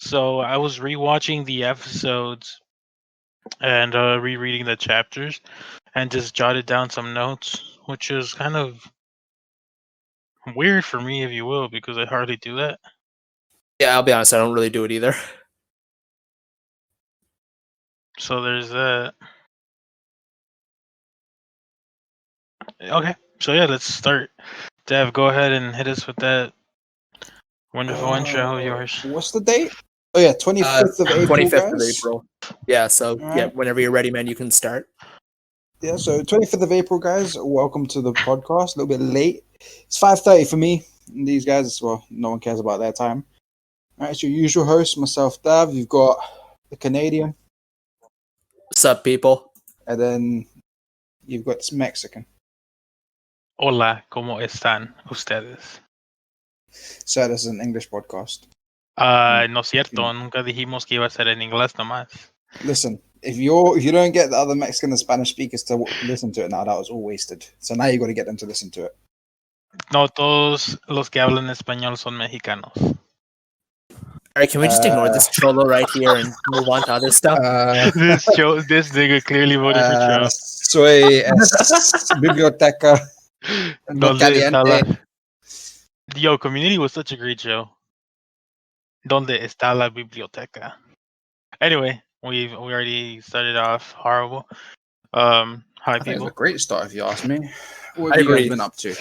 So I was rewatching the episodes and rereading the chapters, and just jotted down some notes, which is kind of weird for me, if you will, because I hardly do that. Yeah, I'll be honest, I don't really do it either. So there's that. Okay, so yeah, let's start. Dev, go ahead and hit us with that wonderful intro of yours. What's the date? Oh yeah, 25th of April, 25th guys. of April. Yeah, so All yeah, right. whenever you're ready, man, you can start. Yeah, so 25th of April, guys. Welcome to the podcast. A little bit late. It's 5:30 for me. And these guys, well, no one cares about their time. All right, it's your usual host, myself, Dav. You've got the Canadian, What's up, people? and then you've got this Mexican. Hola, ¿cómo están ustedes? So this is an English podcast. No es cierto, nunca dijimos que iba a ser en inglés nomás. Listen, if you don't get the other Mexican and Spanish speakers to listen to it now, that was all wasted. So now you got to get them to listen to it. No todos los que hablan español son mexicanos. All right, can we just ignore this cholo right here and move on to other stuff? This nigga clearly voted for Trump. Soy biblioteca. No ¿Dónde está caliente. la... Yo, Community was such a great show. ¿Dónde está la biblioteca? Anyway, we already started off horrible. Hi, I think it people. was a great start, if you ask me. What I have you guys agree. been up to?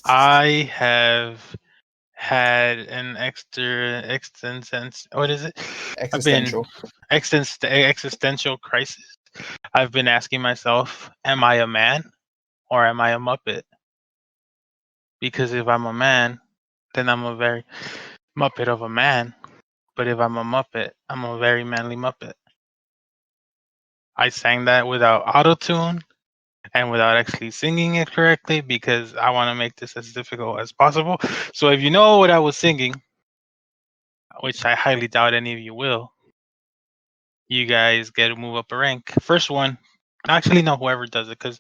I have had an what is it? Existential. Existential crisis. I've been asking myself, am I a man or am I a Muppet? Because if I'm a man, then I'm a very Muppet of a man. But if I'm a Muppet, I'm a very manly Muppet. I sang that without auto-tune and without actually singing it correctly because I want to make this as difficult as possible. So if you know what I was singing, which I highly doubt any of you will, you guys get to move up a rank. First one, actually, no, whoever does it, because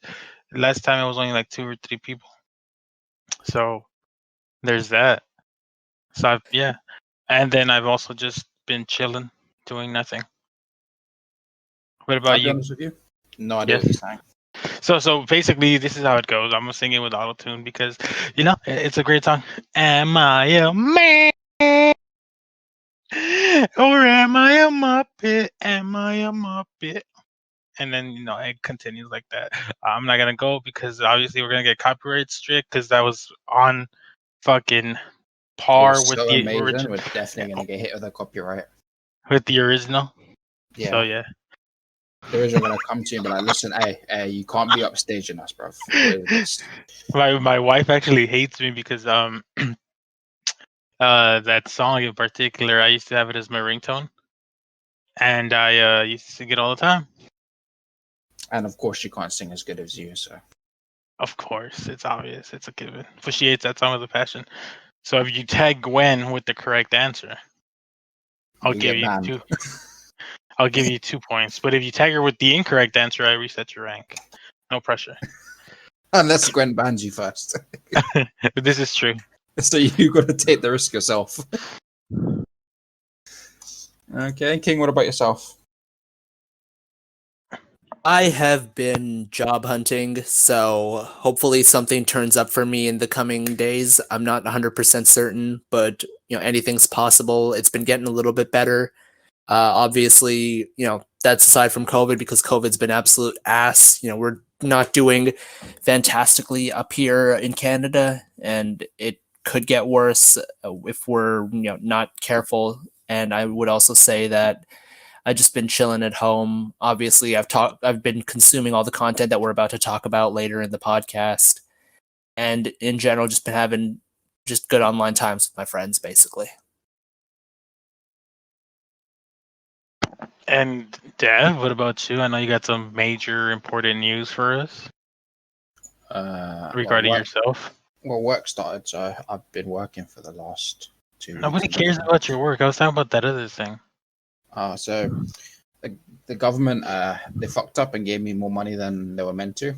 last time it was only like 2 or 3 people. So there's that. So yeah, and then I've also just been chilling, doing nothing. What about I'll be you? honest with you. No idea what you're saying. So basically, this is how it goes. I'm gonna sing it with auto-tune because it's a great song. Am I a man or am I a Muppet? Am I a Muppet? And then it continues like that. I'm not gonna go because obviously we're gonna get copyright strict because that was on fucking par with so the amazing. original. We're definitely gonna get hit with a copyright. With the original. Yeah. So yeah. The original gonna come to you and be like, listen, hey, you can't be upstaging us, bro. My wife actually hates me because that song in particular, I used to have it as my ringtone, and I used to sing it all the time. And of course, she can't sing as good as you, so. Of course, it's obvious, it's a given. But she hates that song with a passion. So if you tag Gwen with the correct answer, I'll give you 2. I'll give you 2 points. But if you tag her with the incorrect answer, I reset your rank. No pressure. Unless Gwen bans you first. This is true. So you got to take the risk yourself. Okay, King, what about yourself? I have been job hunting, so hopefully something turns up for me in the coming days. I'm not 100% certain, but anything's possible. It's been getting a little bit better. Obviously, that's aside from COVID because COVID's been absolute ass. We're not doing fantastically up here in Canada, and it could get worse if we're not careful. And I would also say that I've just been chilling at home. Obviously, I've been consuming all the content that we're about to talk about later in the podcast, and in general, just been having just good online times with my friends, basically. And Dev, what about you? I know you got some major important news for us regarding yourself. Well, work started, so I've been working for the last 2 weeks. Nobody cares about your work. I was talking about that other thing. So the government, they fucked up and gave me more money than they were meant to.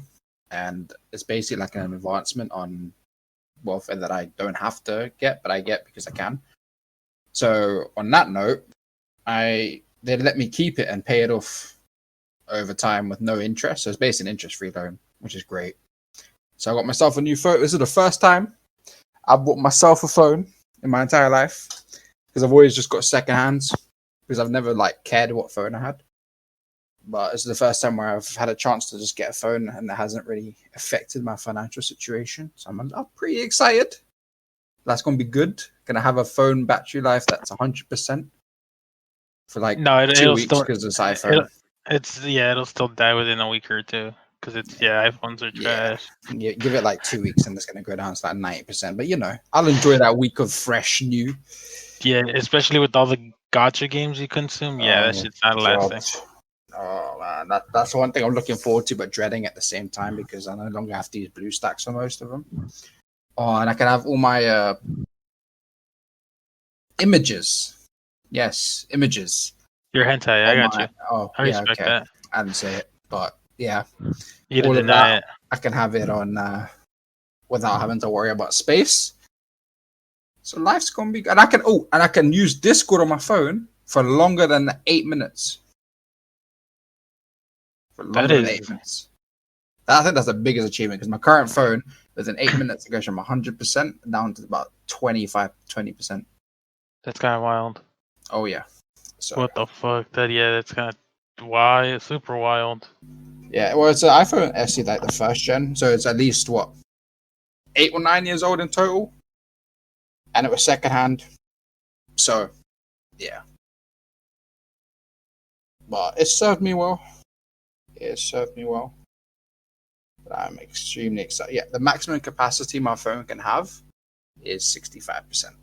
And it's basically like an advancement on welfare that I don't have to get, but I get because I can. So on that note, they let me keep it and pay it off over time with no interest. So it's basically an interest-free loan, which is great. So I got myself a new phone. This is the first time I bought myself a phone in my entire life, because I've always just got second hands, because I've never like cared what phone I had. But this is the first time where I've had a chance to just get a phone, and it hasn't really affected my financial situation. So I'm pretty excited. That's going to be good. Going to have a phone battery life that's 100% for like No, 2 it'll weeks still because it's iPhone. it'll still die within a week or two because iPhones are Yeah. trash. Give it like 2 weeks and it's going to go down to like 90%. But I'll enjoy that week of fresh new. Yeah, especially with all the gotcha games you consume. Yeah, that shit's not God. lasting. Oh man, that's one thing I'm looking forward to, but dreading at the same time because I no longer have to use blue stacks for most of them. Oh, and I can have all my images. Yes, images. You're hentai. I got you. Oh, I yeah, respect okay. that. I didn't say it, but yeah, You all didn't of deny that it. I can have it on without having to worry about space. So life's gonna be, and I can use Discord on my phone for longer than 8 minutes. For That longer than 8 is minutes. I think that's the biggest achievement because my current phone, within 8 minutes, it goes from 100% down to about 20%. that's kind of wild. Oh yeah. So What the fuck? That's kind of wild. Super wild. yeah, well, it's an iPhone SE, like the first gen, so it's at least what 8 or 9 years old in total, and it was secondhand. So yeah, but it served me well. It served me well. But I'm extremely excited. Yeah, the maximum capacity my phone can have is 65%.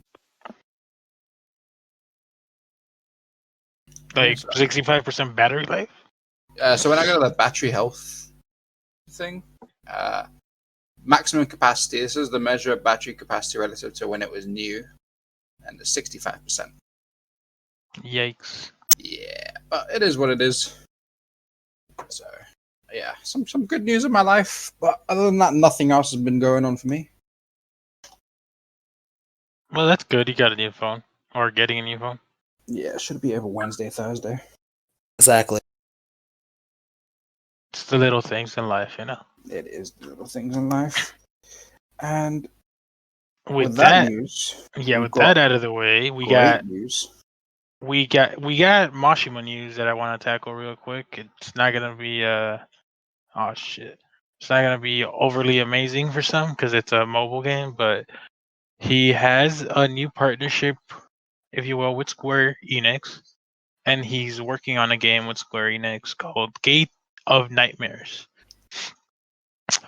Like 65% battery life. So when I go to the battery health thing, maximum capacity. This is the measure of battery capacity relative to when it was new, and it's 65%. Yikes. Yeah, but it is what it is. So yeah, some good news in my life, but other than that, nothing else has been going on for me. Well, that's good. You got a new phone or getting a new phone. Yeah, it should be over Wednesday, Thursday. Exactly. It's the little things in life, you know. It is the little things in life. And With that that, news, yeah, we've with got that out of the way, great news. we got Mashima news that I want to tackle real quick. It's not gonna be oh shit. It's not gonna be overly amazing for some because it's a mobile game, but he has a new partnership, if you will, with Square Enix, and he's working on a game with Square Enix called Gate of Nightmares.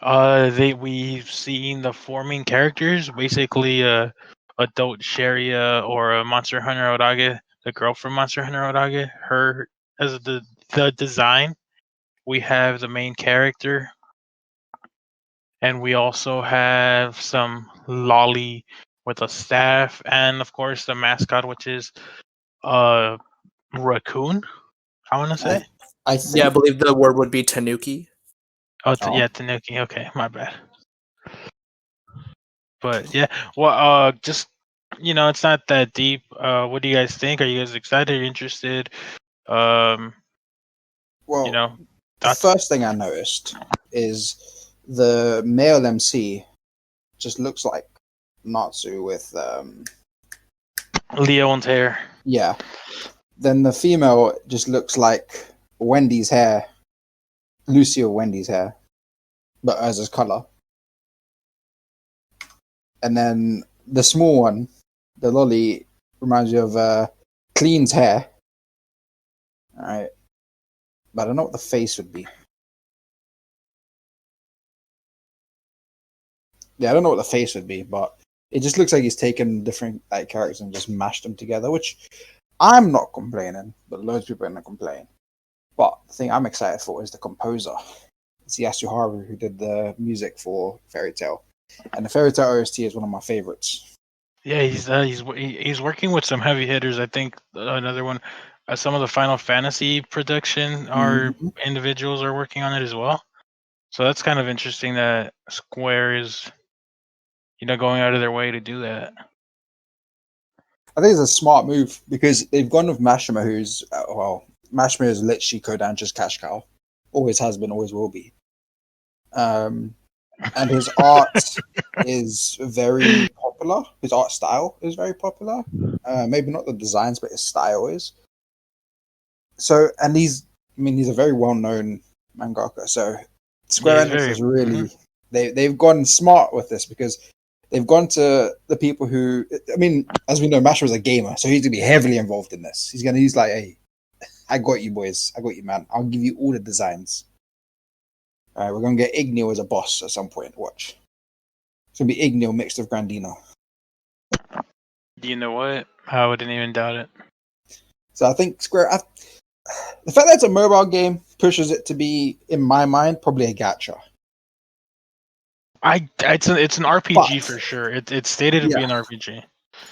We've seen the four main characters, basically adult Sharia or a Monster Hunter Orage, the girl from Monster Hunter Orage, her as the design. We have the main character, and we also have some lolly with a staff, and of course the mascot, which is uh raccoon. I want to say. I think. Yeah, I believe the word would be tanuki. Yeah, Tanuki. Okay, my bad. But yeah, well, just it's not that deep. What do you guys think? Are you guys excited? Are you interested? Um, Well, the thoughts? first thing I noticed is the male MC just looks like Natsu with Leo and hair. yeah. Then the female just looks like Wendy's hair, Lucy or Wendy's hair, but as his color. And then the small one, the lolly, reminds you of Clean's hair. All right, but I don't know what the face would be. Yeah, I don't know what the face would be, but it just looks like he's taken different characters and just mashed them together, which I'm not complaining, but loads of people are going to complain. But the thing I'm excited for is the composer. It's Yasuharu who did the music for Fairy Tail, and the Fairy Tail OST is one of my favorites. Yeah, he's working with some heavy hitters. I think another one, some of the Final Fantasy production individuals are working on it as well. So that's kind of interesting that Square is, going out of their way to do that. I think it's a smart move because they've gone with Mashima, who's Mashima is literally Kodansha's cash cow, always has been, always will be. And his art is very popular. His art style is very popular. Maybe not the designs, but his style is. So, and he's a very well-known mangaka. So, Square Enix is really they've gone smart with this because they've gone to the people who, as we know, Mashima's a gamer, so he's gonna be heavily involved in this. He's gonna use like, hey, I got you boys, I got you, man. I'll give you all the designs. All right, we're gonna get Igneo as a boss at some point. Watch. It's gonna be Igneo mixed with Grandino. You know what? I wouldn't even doubt it. So I think the fact that it's a mobile game pushes it to be, in my mind, probably a gacha. It's an RPG for sure. It's stated to be an RPG.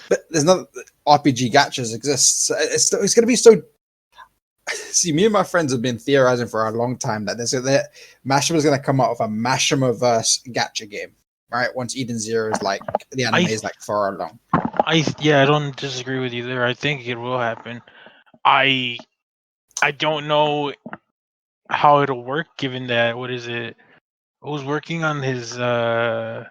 But there's not RPG gachas exist. So it's going to be so. See, me and my friends have been theorizing for a long time that Mashima is going to come out with a Mashima-verse gacha game, right? Once Eden Zero is like the anime is like far along. I don't disagree with you there. I think it will happen. I don't know how it'll work, given that who's working on his On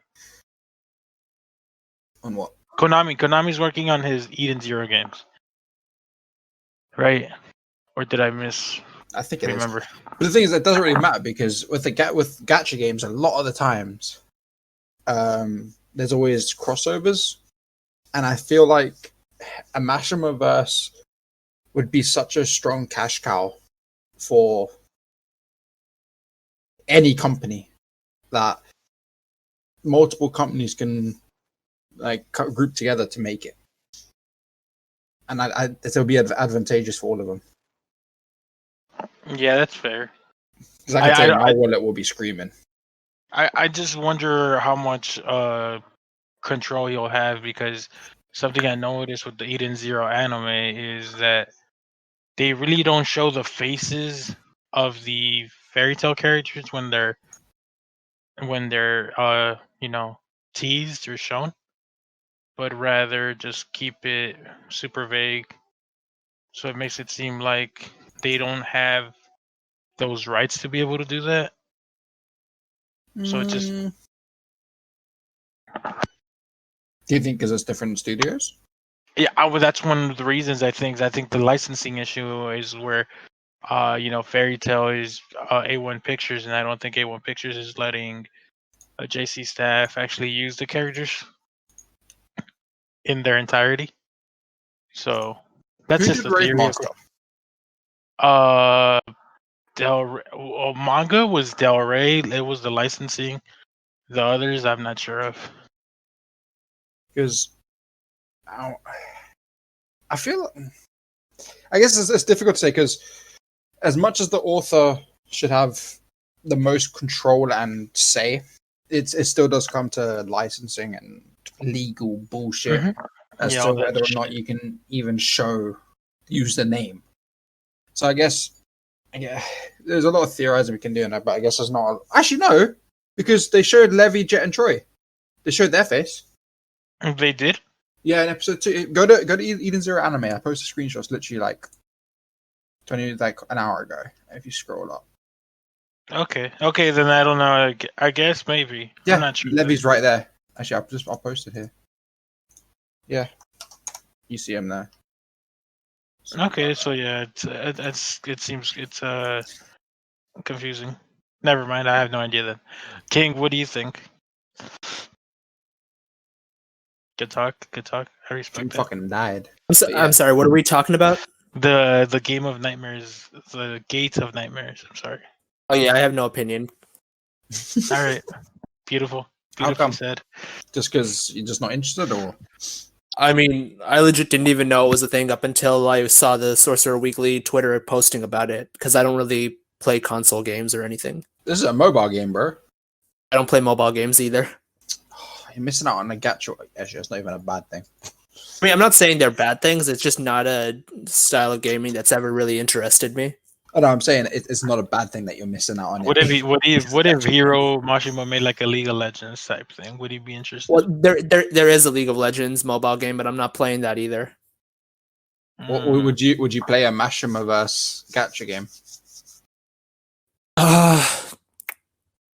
what? Konami's working on his Eden Zero games, right? Or did I miss? I think it remember. is. But the thing is, it doesn't really matter because with gacha games, a lot of the times, there's always crossovers, and I feel like a Mashima verse would be such a strong cash cow for any company that multiple companies can like group together to make it, and it'll be advantageous for all of them. Yeah, that's fair. Because I can tell you, my wallet will be screaming. I just wonder how much control he'll have, because something I noticed with the Eden Zero anime is that they really don't show the faces of the fairy tale characters when they're teased or shown, but rather just keep it super vague. So it makes it seem like they don't have those rights to be able to do that. So it just. Do you think because it's different studios? Yeah, that's one of the reasons I think the licensing issue is where, Fairy Tail is A1 Pictures, and I don't think A1 Pictures is letting JC staff actually use the characters in their entirety. So that's just a theory. Manga was Del Rey. It was the licensing. The others, I'm not sure of. Because I feel, I guess it's difficult to say because as much as the author should have the most control and say, it still does come to licensing and legal bullshit as to whether or not you can even use the name. So I guess, there's a lot of theorizing we can do on that, but I guess there's not. Actually, no, because they showed Levi, Jet, and Troy. They showed their face. They did? Yeah, in episode 2. Go to Eden Zero anime. I posted screenshots literally like an hour ago. If you scroll up. Okay, then I don't know. I guess maybe. Yeah, I'm not sure. Levi's right there. Actually, I'll post it here. Yeah, you see him there. Okay, so yeah, it seems it's confusing. Never mind, I have no idea then. King, what do you think? Good talk. I respect that. Fucking died. I'm sorry. What are we talking about? The game of nightmares, the gate of nightmares. I'm sorry. Oh yeah, I have no opinion. All right, beautiful. How come? Said. Just because you're just not interested, or? I mean, I legit didn't even know it was a thing up until I saw the Sorcerer Weekly Twitter posting about it, because I don't really play console games or anything. This is a mobile game, bro. I don't play mobile games either. You're missing out on a gacha. Actually, it's not even a bad thing. I mean, I'm not saying they're bad things. It's just not a style of gaming that's ever really interested me. Oh, no, I'm saying it's not a bad thing that you're missing out on. What if Hero Mashima made like a League of Legends type thing? Would you be interested? Well, there is a League of Legends mobile game, but I'm not playing that either. Would you play a Mashima versus Gacha game?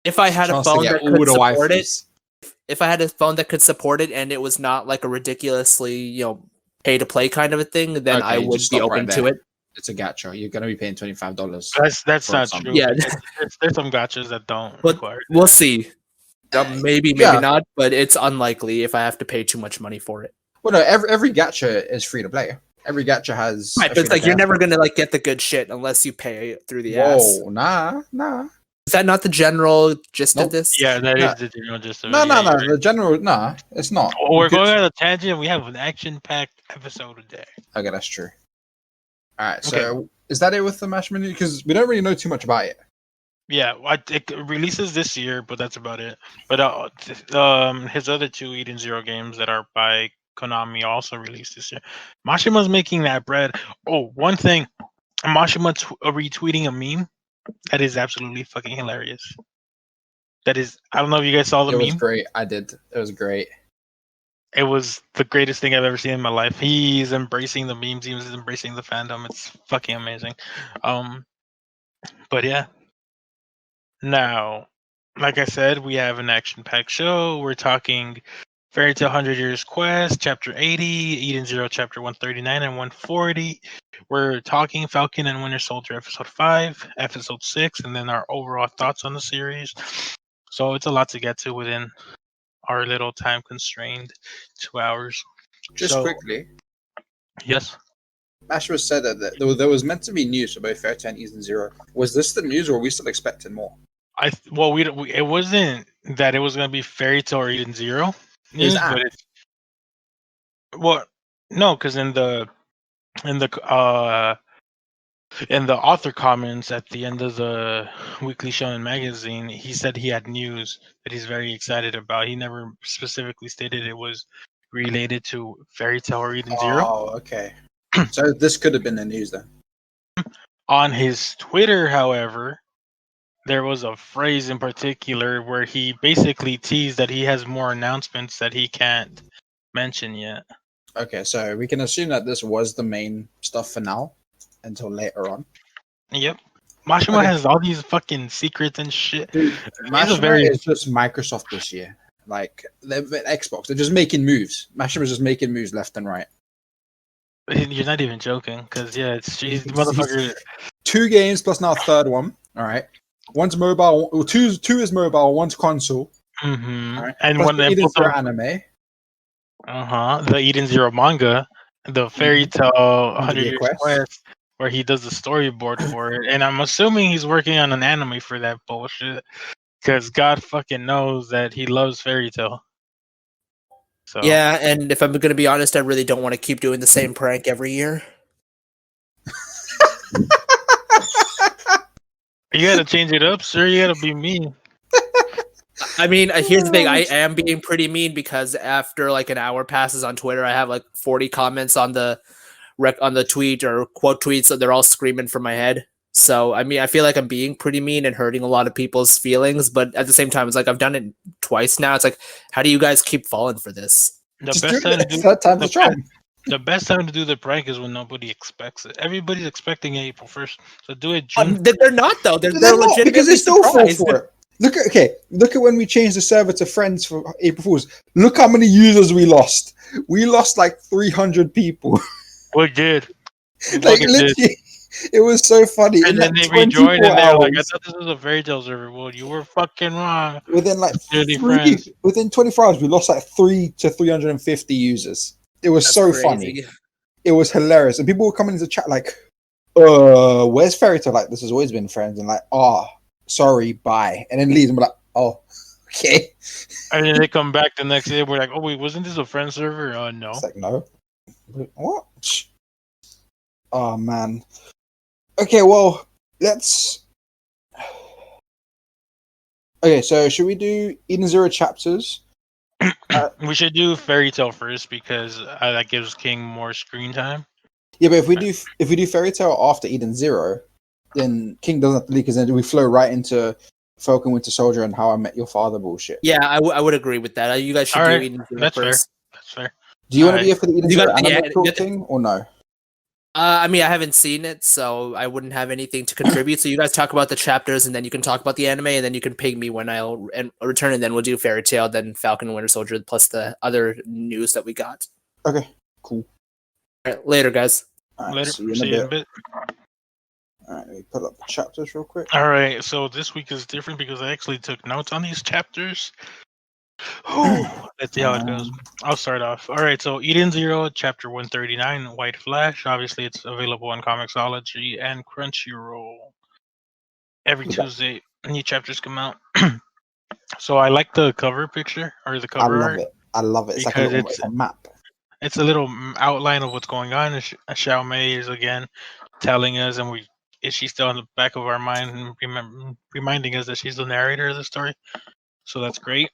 If I had a Chance to phone get that all could the support it, waifus. if I had a phone that could support it, and it was not like a ridiculously pay to play kind of a thing, then I Okay, would just be stop open right to there. it. It's a gacha. You're gonna be paying $25. That's for not something. true. Yeah. There's some gotchas that don't But require we'll that. see. Maybe Yeah. not, but it's unlikely if I have to pay too much money for it. Well, no, every gacha is free to play. Every gacha has. Right, a but it's like you're free-to-play never gonna like get the good shit unless you pay through the ass. Whoa, nah. Is that not the general gist of Nope. this? Yeah, that No. is the general gist of it. No. Yeah, you're right. The general, nah, it's not. Oh, we're Because- going on a tangent. We have an action-packed episode today. Okay, that's true. All right, so is that it with the Mashima news? Because we don't really know too much about it. Yeah, it releases this year, but that's about it. But his other two Eden Zero games that are by Konami also released this year. Mashima's making that bread. Oh, one thing, Mashima retweeting a meme that is absolutely fucking hilarious. That is, I don't know if you guys saw the It was meme. great. I did. It was great. It was the greatest thing I've ever seen in my life. He's embracing the memes. He's embracing the fandom. It's fucking amazing. But yeah. Now, like I said, we have an action-packed show. We're talking Fairy Tail 100 Years Quest, Chapter 80, Eden Zero, Chapter 139 and 140. We're talking Falcon and Winter Soldier, Episode 5, Episode 6, and then our overall thoughts on the series. So it's a lot to get to within our little time-constrained 2 hours. Just quickly, Yes. Mashima said that there was meant to be news for both Fairy Tail and Eden Zero. Was this the news, or are we still expecting more? It wasn't that it was gonna be Fairy Tail or Eden Zero news, that? but it's no, because in the author comments at the end of the Weekly Shonen magazine, he said he had news that he's very excited about. He never specifically stated it was related to Fairy Tail or Eden Zero. Oh, okay. So this could have been the news then. On his Twitter, however, there was a phrase in particular where he basically teased that he has more announcements that he can't mention yet. Okay, so we can assume that this was the main stuff for now until later on. Yep. Mashima has all these fucking secrets and shit. Dude, Mashima is just Microsoft this year. Like, Xbox, they're just making moves. Mashima's just making moves left and right. You're not even joking, because he's the motherfucker. 2 games plus now a third one. All right, one's mobile. Well, two is mobile. One's console. Mm-hmm. All right. And plus one the Eden Zero anime. The Eden Zero manga, the Fairy Tale 100 Years Quest, where he does the storyboard for it. And I'm assuming he's working on an anime for that bullshit, because God fucking knows that he loves Fairy Tail. So Yeah, and if I'm going to be honest, I really don't want to keep doing the same prank every year. You gotta change it up, sir. You gotta be mean. I mean, here's the thing. I am being pretty mean because after like an hour passes on Twitter, I have like 40 comments on the tweet or quote tweets, so they're all screaming from my head. So, I mean, I feel like I'm being pretty mean and hurting a lot of people's feelings, but at the same time, it's like I've done it twice now. It's like, how do you guys keep falling for this? The best time to do the prank is when nobody expects it. Everybody's expecting April 1st, so do it June. They're not though. They're not, because they still fall surprised. for it. Look at when we changed the server to friends for April Fools. Look how many users we lost. We lost like 300 people. We did. Like literally, it was so funny. And then they rejoined and they were like, I thought this was a Fairy Tail server. Well, you were fucking wrong. Within 24 hours, we lost like 3 to 350 users. It was so funny. It was hilarious. And people were coming into chat like, where's Fairy Tail? Like, this has always been friends. And like, sorry, bye. And then leaves and we're like, oh, okay. And then they come back the next day. We're like, oh, wait, wasn't this a friend server? No. It's like, no. What? Oh, man. Okay, well, let's... Okay, so should we do Eden Zero chapters? We should do Fairy Tail first because that gives King more screen time. Yeah, but if we do Fairy Tail after Eden Zero, then King doesn't have to leak, because then we flow right into Falcon Winter Soldier and How I Met Your Father bullshit. Yeah, I would agree with that. You guys should do Eden Zero That's first. Fair. That's fair. Do you want to be here for the Eden Zero anime thing or no? I mean, I haven't seen it, so I wouldn't have anything to contribute. So you guys talk about the chapters, and then you can talk about the anime, and then you can ping me when I'll return, and then we'll do Fairy Tail, then Falcon and Winter Soldier, plus the other news that we got. Okay, cool. All right, later, guys. All right, Later. see you See you in a bit. All right, let me put up the chapters real quick. All right, so this week is different because I actually took notes on these chapters. Let's see how it goes. I'll start off. All right, so Eden Zero, chapter 139, White Flash. Obviously, it's available on Comixology and Crunchyroll. Every Tuesday, new chapters come out. So I like the cover picture or the I cover love art. it. I love it. It's like a because little it's a map. It's a little outline of what's going on. And Xiao Mei is again telling us, and she's still in the back of our mind, and reminding us that she's the narrator of the story. So that's great.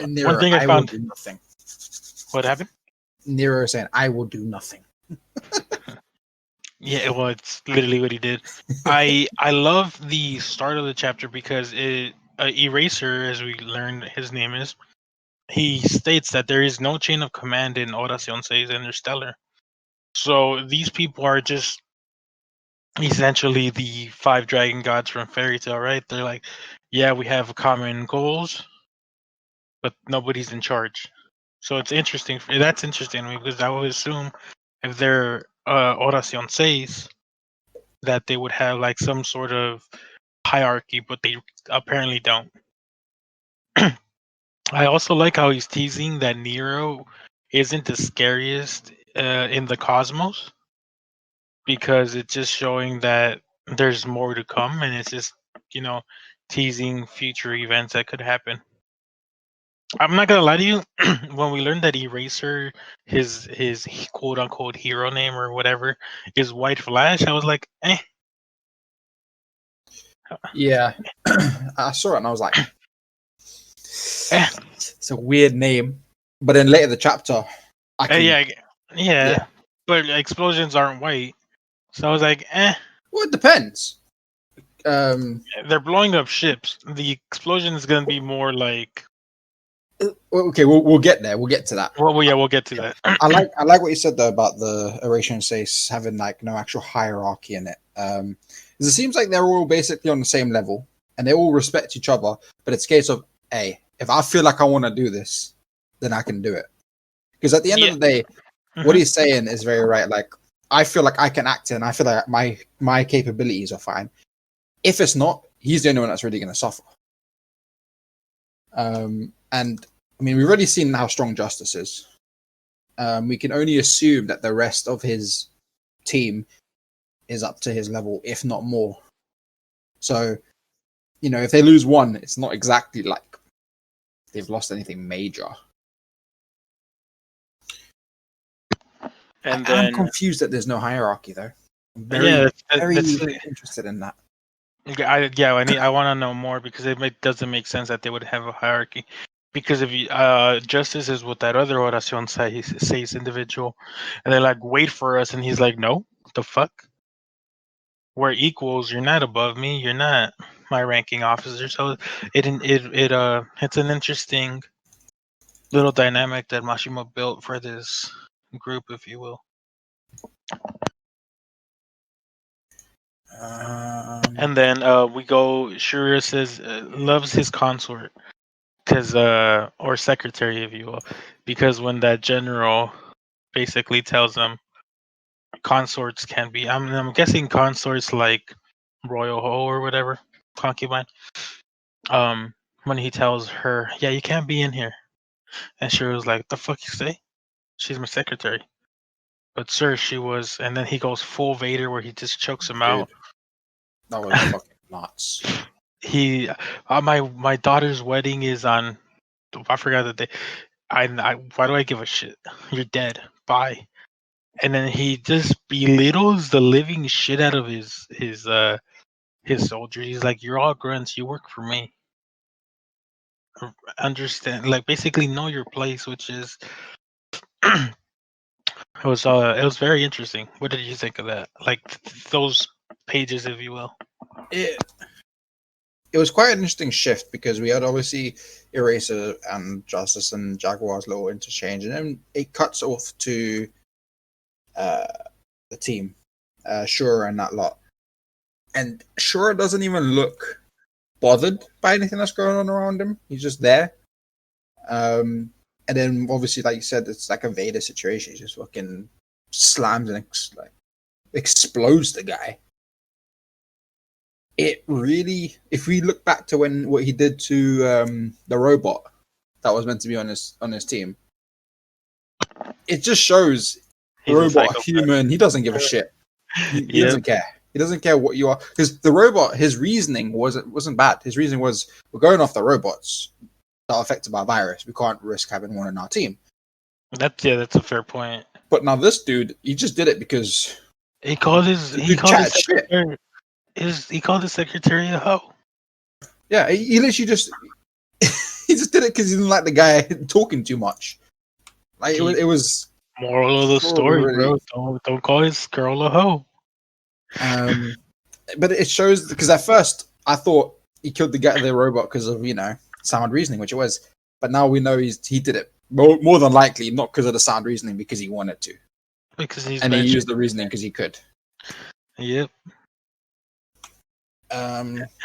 Nero, One thing I will found. do nothing. What happened? Nero saying, "I will do nothing." Yeah, well, it's literally what he did. I love the start of the chapter because Eraser, as we learned his name is, he states that there is no chain of command in Oración 6 Interstellar. So these people are just essentially the 5 dragon gods from Fairy Tail, right? They're like, yeah, we have common goals, but nobody's in charge. So it's interesting. That's interesting to me because I would assume if they're Oración 6, that they would have like some sort of hierarchy, but they apparently don't. I also like how he's teasing that Nero isn't the scariest in the cosmos because it's just showing that there's more to come, and it's just teasing future events that could happen. I'm not gonna lie to you. When we learned that Eraser, his quote unquote hero name or whatever, is White Flash, I was like, eh. Yeah, I saw it and I was like, Eh. it's a weird name. But then later the chapter, Yeah, but explosions aren't white, so I was like, eh. Well, it depends. They're blowing up ships. The explosion is gonna be more like. Okay, we'll get there. We'll get to that. Well, yeah, we'll get to that. I like what you said though about the Eurasian states having like no actual hierarchy in it. Because it seems like they're all basically on the same level and they all respect each other. But it's a case of, hey, if I feel like I want to do this, then I can do it. Because at the end of the day, what he's saying is very right. Like I feel like I can act and I feel like my capabilities are fine. If it's not, he's the only one that's really going to suffer. And I mean, we've already seen how strong Justice is. We can only assume that the rest of his team is up to his level, if not more. So, if they lose one, it's not exactly like they've lost anything major. And then I'm confused that there's no hierarchy, though. I'm very interested in that. I want to know more because doesn't make sense that they would have a hierarchy. Because if Justice is with that other Oración says individual, and they're like, wait for us, and he's like, no, what the fuck? We're equals. You're not above me. You're not my ranking officer. So it's an interesting little dynamic that Mashima built for this group, if you will. And then we go. Shura says loves his consort because or secretary, if you will, because when that general basically tells him consorts can be. I'm guessing consorts like royal ho or whatever, concubine. When he tells her, yeah, you can't be in here, and she was like, the fuck you say? She's my secretary. But sir, she was, and then he goes full Vader where he just chokes him out. That was fucking nuts. He, my daughter's wedding is on. I forgot the day. I why do I give a shit? You're dead. Bye. And then he just belittles the living shit out of his soldiers. He's like, "You're all grunts. You work for me. Understand? Like, basically, know your place." Which is, it was very interesting. What did you think of that? Like those pages, if you will. It was quite an interesting shift because we had obviously Eraser and Justice and Jaguar's little interchange, and then it cuts off to the team, Shura and that lot. And Shura doesn't even look bothered by anything that's going on around him. He's just there. And then obviously, like you said, it's like a Vader situation. He just fucking slams and explodes the guy. It really, if we look back to what he did to the robot that was meant to be on his team, it just shows the robot human. He doesn't give a shit. He doesn't care. He doesn't care what you are, because the robot, his reasoning wasn't bad. His reasoning was, we're going off the robots that are affected by a virus. We can't risk having one in our team. That's a fair point. But now this dude, he just did it because he called his secretary a hoe. Yeah, he literally just he just did it because he didn't like the guy talking too much. Like it was moral of the story, really. Bro. Don't call his girl a hoe. But it shows, because at first I thought he killed the robot because of sound reasoning, which it was. But now we know he did it more than likely not because of the sound reasoning, because he wanted to. Because he used the reasoning because he could. Yep.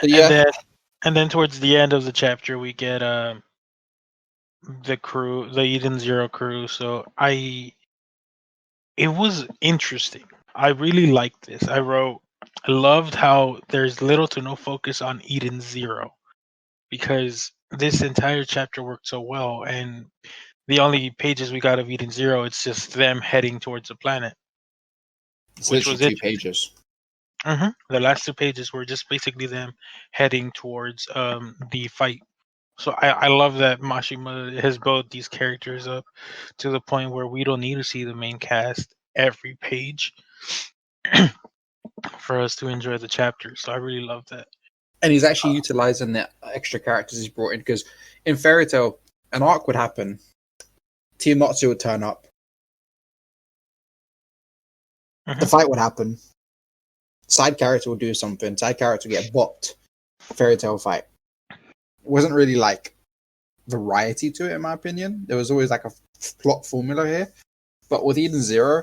Yeah. And then towards the end of the chapter, we get the crew, the Eden Zero crew. So it was interesting. I really liked this. I loved how there's little to no focus on Eden Zero, because this entire chapter worked so well, and the only pages we got of Eden Zero, it's just them heading towards the planet. It's which was 2 pages. The last 2 pages were just basically them heading towards the fight. So I love that Mashima has built these characters up to the point where we don't need to see the main cast every page for us to enjoy the chapter. So I really love that. And he's actually utilizing the extra characters he's brought in, because in Fairy Tail, an arc would happen, Team Natsu would turn up, the fight would happen, side character would do something, side character would get bopped, Fairy Tail fight. It wasn't really like variety to it, in my opinion. There was always like a plot formula here. But with Eden Zero,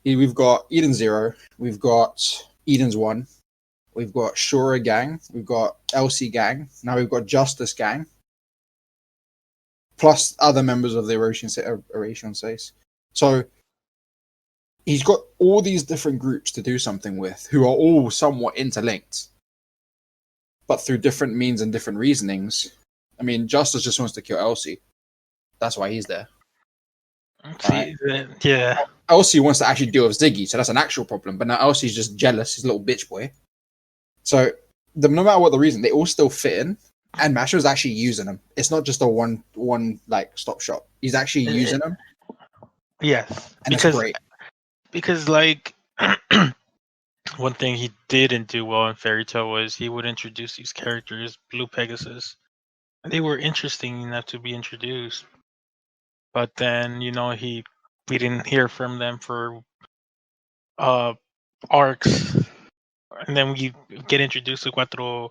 we've got Eden Zero, we've got Eden's One, we've got Shura Gang, we've got Elsie Gang, now we've got Justice Gang, plus other members of the Oration Space. So he's got all these different groups to do something with, who are all somewhat interlinked, but through different means and different reasonings. I mean, Justice just wants to kill Elsie. That's why he's there. Right? Yeah. Elsie wants to actually deal with Ziggy, so that's an actual problem. But now Elsie's just jealous, his little bitch boy. So no matter what the reason, they all still fit in. And Masher's actually using them. It's not just a one like stop shop. He's actually using them. Yes, and it's great. Because like one thing he didn't do well in Fairy Tail was he would introduce these characters, Blue Pegasus. They were interesting enough to be introduced, but then we didn't hear from them for arcs, and then we get introduced to Cuatro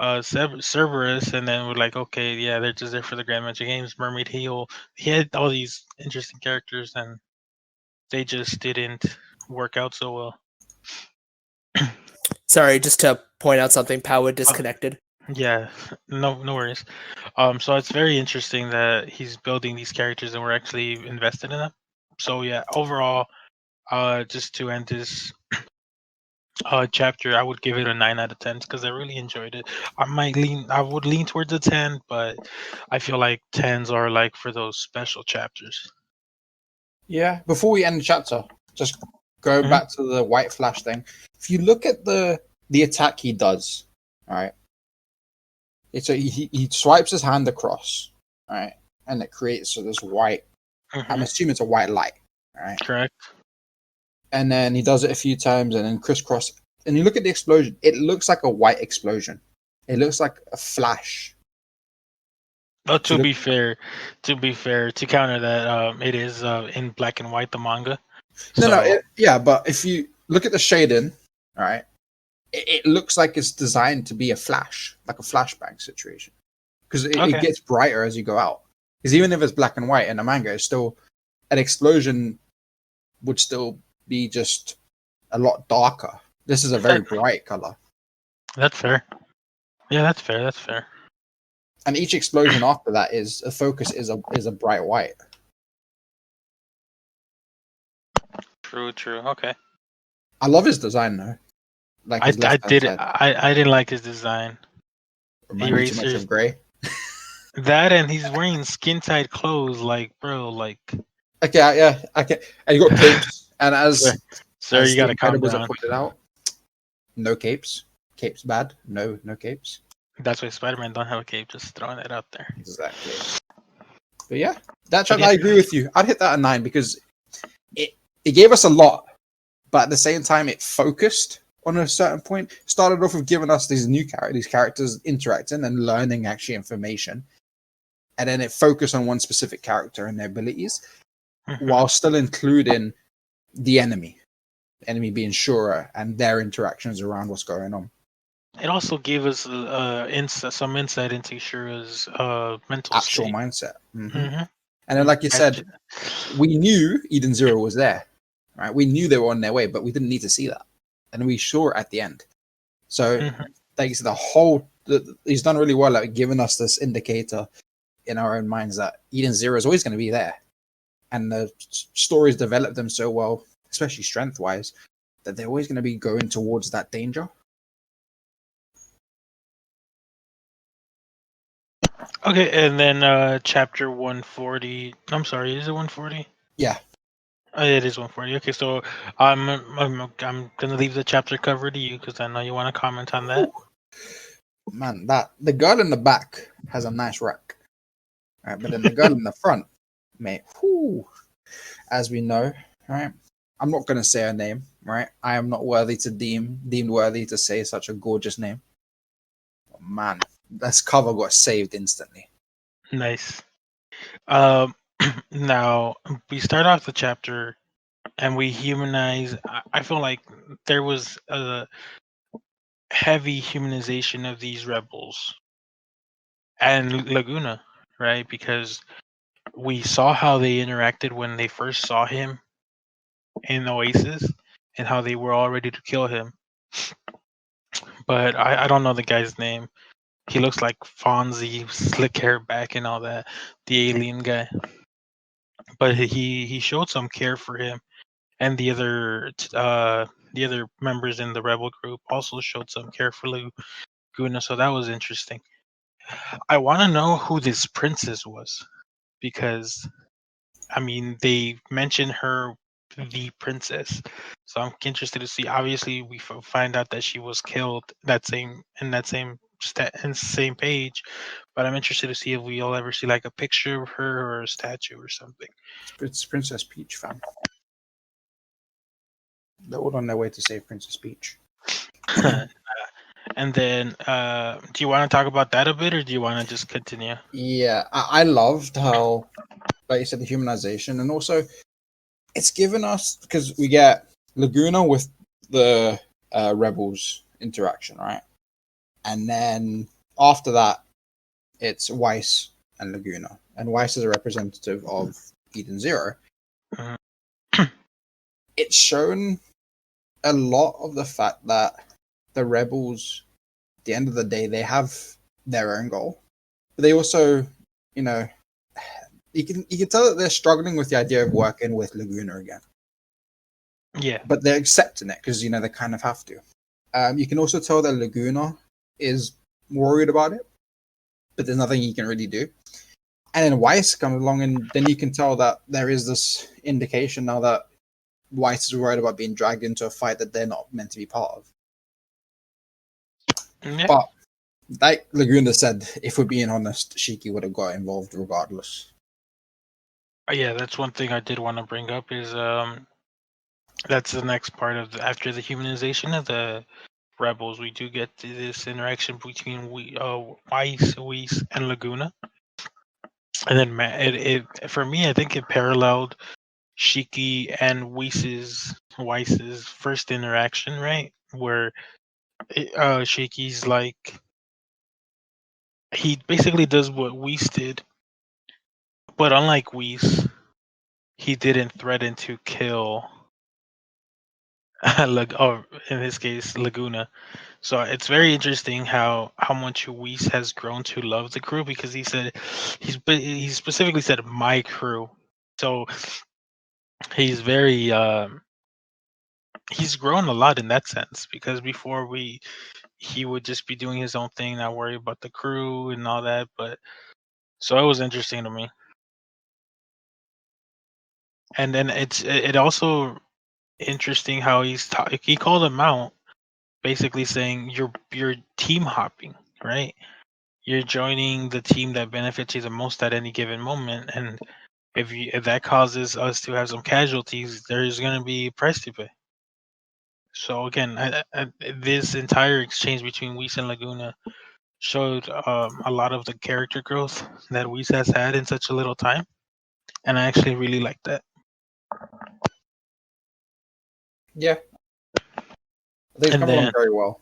Cerberus, and then we're like, okay, yeah, they're just there for the Grand Magic Games. Mermaid Heel, he had all these interesting characters, and they just didn't work out so well. Sorry, just to point out something, Power disconnected. Yeah, no worries. So it's very interesting that he's building these characters and we're actually invested in them. So yeah, overall, just to end this chapter, I would give it a 9 out of 10 because I really enjoyed it. I would lean towards a 10, but I feel like 10s are like for those special chapters. Yeah. Before we end the chapter, just go back to the White Flash thing. If you look at the attack he does, all right. He swipes his hand across, all right, and it creates this white. I'm assuming it's a white light, all right. Correct. And then he does it a few times, and then crisscross. And you look at the explosion; it looks like a white explosion. It looks like a flash. But to be fair, to counter that, it is in black and white, the manga. But if you look at the shading, all right, it looks like it's designed to be a flash, like a flashbang situation, because it gets brighter as you go out. Because even if it's black and white in the manga, it's still an explosion would still be just a lot darker. This is a very bright color. That's fair. Yeah, that's fair. That's fair. And each explosion after that is a focus is a bright white. True. Okay. I love his design though. Like I his left hand side. I didn't like his design. Remind me too much of Grey. That and he's wearing skin tight clothes, like bro, like. Okay, yeah, I can. And you got capes, and as Sir, as you gotta calm Incredibles down. have pointed out, no capes. Capes bad. No capes. That's why Spider-Man don't have a cape. Just throwing it out there. Exactly. But yeah, that chapter, I agree with you. I'd hit that a 9 because it gave us a lot, but at the same time, it focused on a certain point. Started off with giving us these characters interacting and learning actually information, and then it focused on one specific character and their abilities, while still including the enemy being Sorcerer and their interactions around what's going on. It also gave us some insight into Shura's mental Actual state. mindset. Mm-hmm. And then, like you said, we knew Eden Zero was there, right? We knew they were on their way, but we didn't need to see that, and we saw it at the end. So, like you said, he's done really well at giving us this indicator in our own minds that Eden Zero is always going to be there, and the stories develop them so well, especially strength-wise, that they're always going to be going towards that danger. Okay, and then chapter 140. I'm sorry, is it 140? Yeah. It is 140. Okay, so I'm gonna leave the chapter cover to you because I know you want to comment on that. Man, the girl in the back has a nice rack, right? But then the girl in the front, mate, as we know, right? I'm not gonna say her name, right? I am not worthy to deemed worthy to say such a gorgeous name. But man, this cover got saved instantly. Nice. Now we start off the chapter and we humanize. I feel like there was a heavy humanization of these rebels and Laguna, right? Because we saw how they interacted when they first saw him in Oasis and how they were all ready to kill him. But I don't know the guy's name. He looks like Fonzie, slick hair back and all that, the alien guy. But he showed some care for him, and the other members in the rebel group also showed some care for Laguna. So that was interesting. I want to know who this princess was, because I mean they mentioned her the princess, so I'm interested to see. Obviously, we find out that she was killed that same page, but I'm interested to see if we'll ever see like a picture of her or a statue or something. It's Princess Peach, fam. They're all on their way to save Princess Peach. And then, do you want to talk about that a bit, or do you want to just continue? Yeah, I loved how, like you said, the humanization, and also it's given us, because we get Laguna with the rebels interaction, right? And then after that, it's Weiss and Laguna, and Weiss is a representative of Eden Zero. It's shown a lot of the fact that the rebels, at the end of the day, they have their own goal, but they also, you can tell that they're struggling with the idea of working with Laguna again. Yeah, but they're accepting it because they kind of have to. You can also tell that Laguna is worried about it, but there's nothing he can really do. And then Weiss comes along, and then you can tell that there is this indication now that Weiss is worried about being dragged into a fight that they're not meant to be part of. Yeah. But like Laguna said, if we're being honest, Shiki would have got involved regardless. Yeah, that's one thing I did want to bring up is that's the next part of after the humanization of the rebels, we do get to this interaction between Weiss and Laguna, and then it for me, I think it paralleled Shiki and Weiss's first interaction, right? Where Shiki's like, he basically does what Weiss did, but unlike Weiss, he didn't threaten to kill or in this case, Laguna. So it's very interesting how much Weiss has grown to love the crew because he specifically said my crew. So he's very he's grown a lot in that sense because before he would just be doing his own thing, not worry about the crew and all that. But so it was interesting to me. And then it also interesting how he called him out, basically saying you're team hopping, right? You're joining the team that benefits you the most at any given moment, and if that causes us to have some casualties, there's going to be a price to pay. So again, this entire exchange between Whis and Laguna showed a lot of the character growth that Whis has had in such a little time, and I actually really like that. Yeah, I think it's And come along then very well.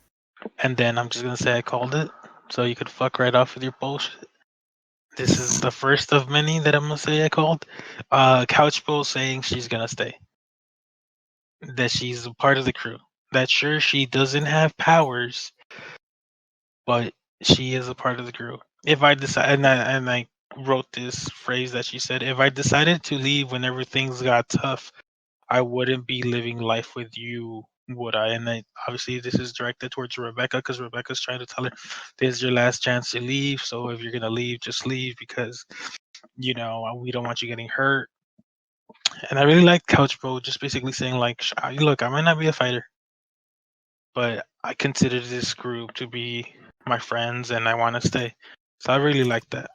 I'm just gonna say I called it, so you could fuck right off with your bullshit. This is the first of many that I'm gonna say I called. Couchbull saying she's gonna stay, that she's a part of the crew. That sure she doesn't have powers, but she is a part of the crew. If I decide, and I wrote this phrase that she said, if I decided to leave whenever things got tough, I wouldn't be living life with you, would I? And obviously this is directed towards Rebecca because Rebecca's trying to tell her this is your last chance to leave. So if you're gonna leave, just leave because we don't want you getting hurt. And I really like Couch Bro just basically saying like, look, I might not be a fighter, but I consider this group to be my friends and I want to stay. So I really like that.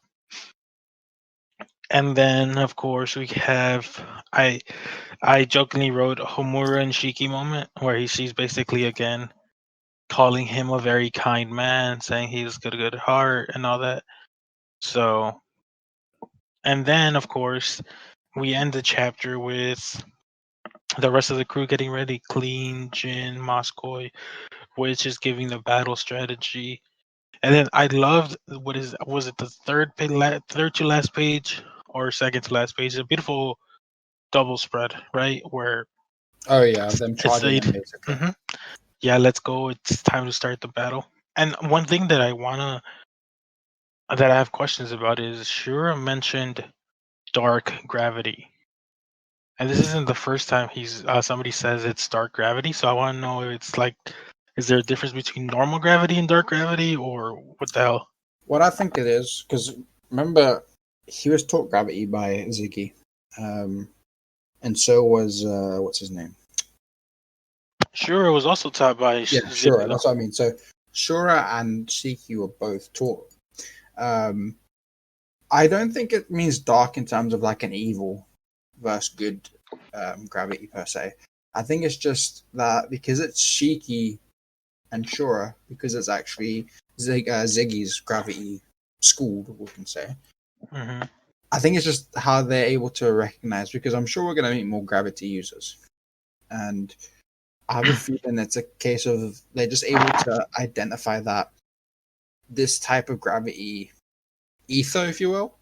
And then of course we have I jokingly wrote Homura and Shiki moment where she's basically again calling him a very kind man, saying he's got a good heart and all that. So, and then of course we end the chapter with the rest of the crew getting ready, Clean, Jin, Moskoy, which is giving the battle strategy. And then I loved was it the third to last page or second to last page? A beautiful double spread, right? Where Oh yeah, them it charging said, them basically. "Yeah, let's go. It's time to start the battle." And one thing that I have questions about is Shura mentioned dark gravity, and this isn't the first time somebody says it's dark gravity. So I want to know if it's like, is there a difference between normal gravity and dark gravity, or what the hell? What I think it is, because remember, he was taught gravity by Ziggy, and so was what's his name? Shura was also taught by Yeah, Ziggy, Shura. That's what I mean. So Shura and Shiki were both taught. Um, I don't think it means dark in terms of like an evil versus good gravity per se. I think it's just that because it's Shiki and Shura, because it's actually Ziggy's gravity schooled, we can say. hmm I think it's just how they're able to recognize, because I'm sure we're going to meet more gravity users. And I have a feeling it's a case of they're just able to identify that this type of gravity ether, if you will,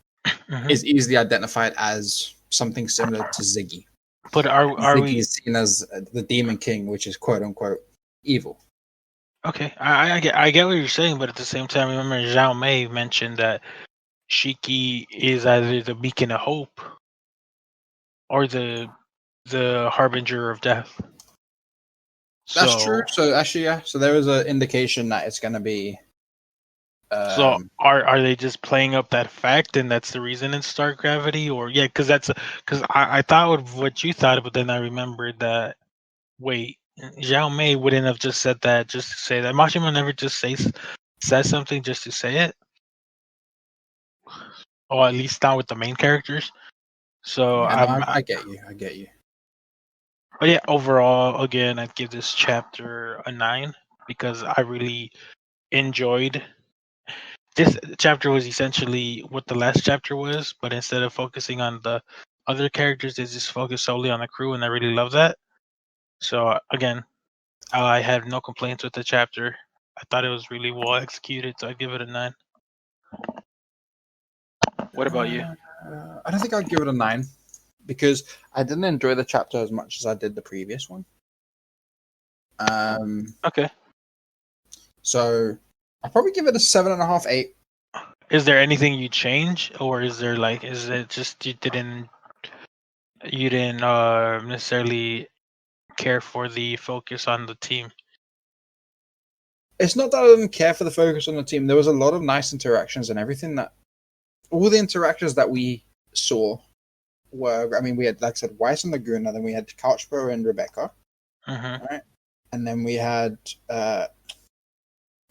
hmm is easily identified as something similar to Ziggy. But are Ziggy we is seen as the Demon King, which is quote unquote evil. okay? I get what you're saying, but at the same time, remember Zhao Mei mentioned that Shiki is either the beacon of hope or the harbinger of death. That's true. So So actually, yeah. So there is an indication that it's going to be. so are they just playing up that fact, and that's the reason it's dark gravity, or yeah? Because because I thought what you thought, but then I remembered that wait, Zhao Mei wouldn't have just said that just to say that. Mashima never just says something just to say it, or at least not with the main characters. So Yeah, no, I get you. I get you. but yeah, overall, again, I'd give this chapter a 9 because I really enjoyed this chapter. Was essentially what the last chapter was, but instead of focusing on the other characters, they just focused solely on the crew, and I really love that. So again, I have no complaints with the chapter. I thought it was really well executed, so I'd give it a 9. What about you? I don't think I'd give it a 9 because I didn't enjoy the chapter as much as I did the previous one. Okay. So I'll probably give it a 7.5, 8. Is there anything you change, or is it just you didn't necessarily care for the focus on the team? It's not that I didn't care for the focus on the team. There was a lot of nice interactions and everything. That all the interactions that we saw were, I mean, we had, like I said, Weiss and Laguna, then we had Couchbro and Rebecca, Mm-hmm. right? And then we had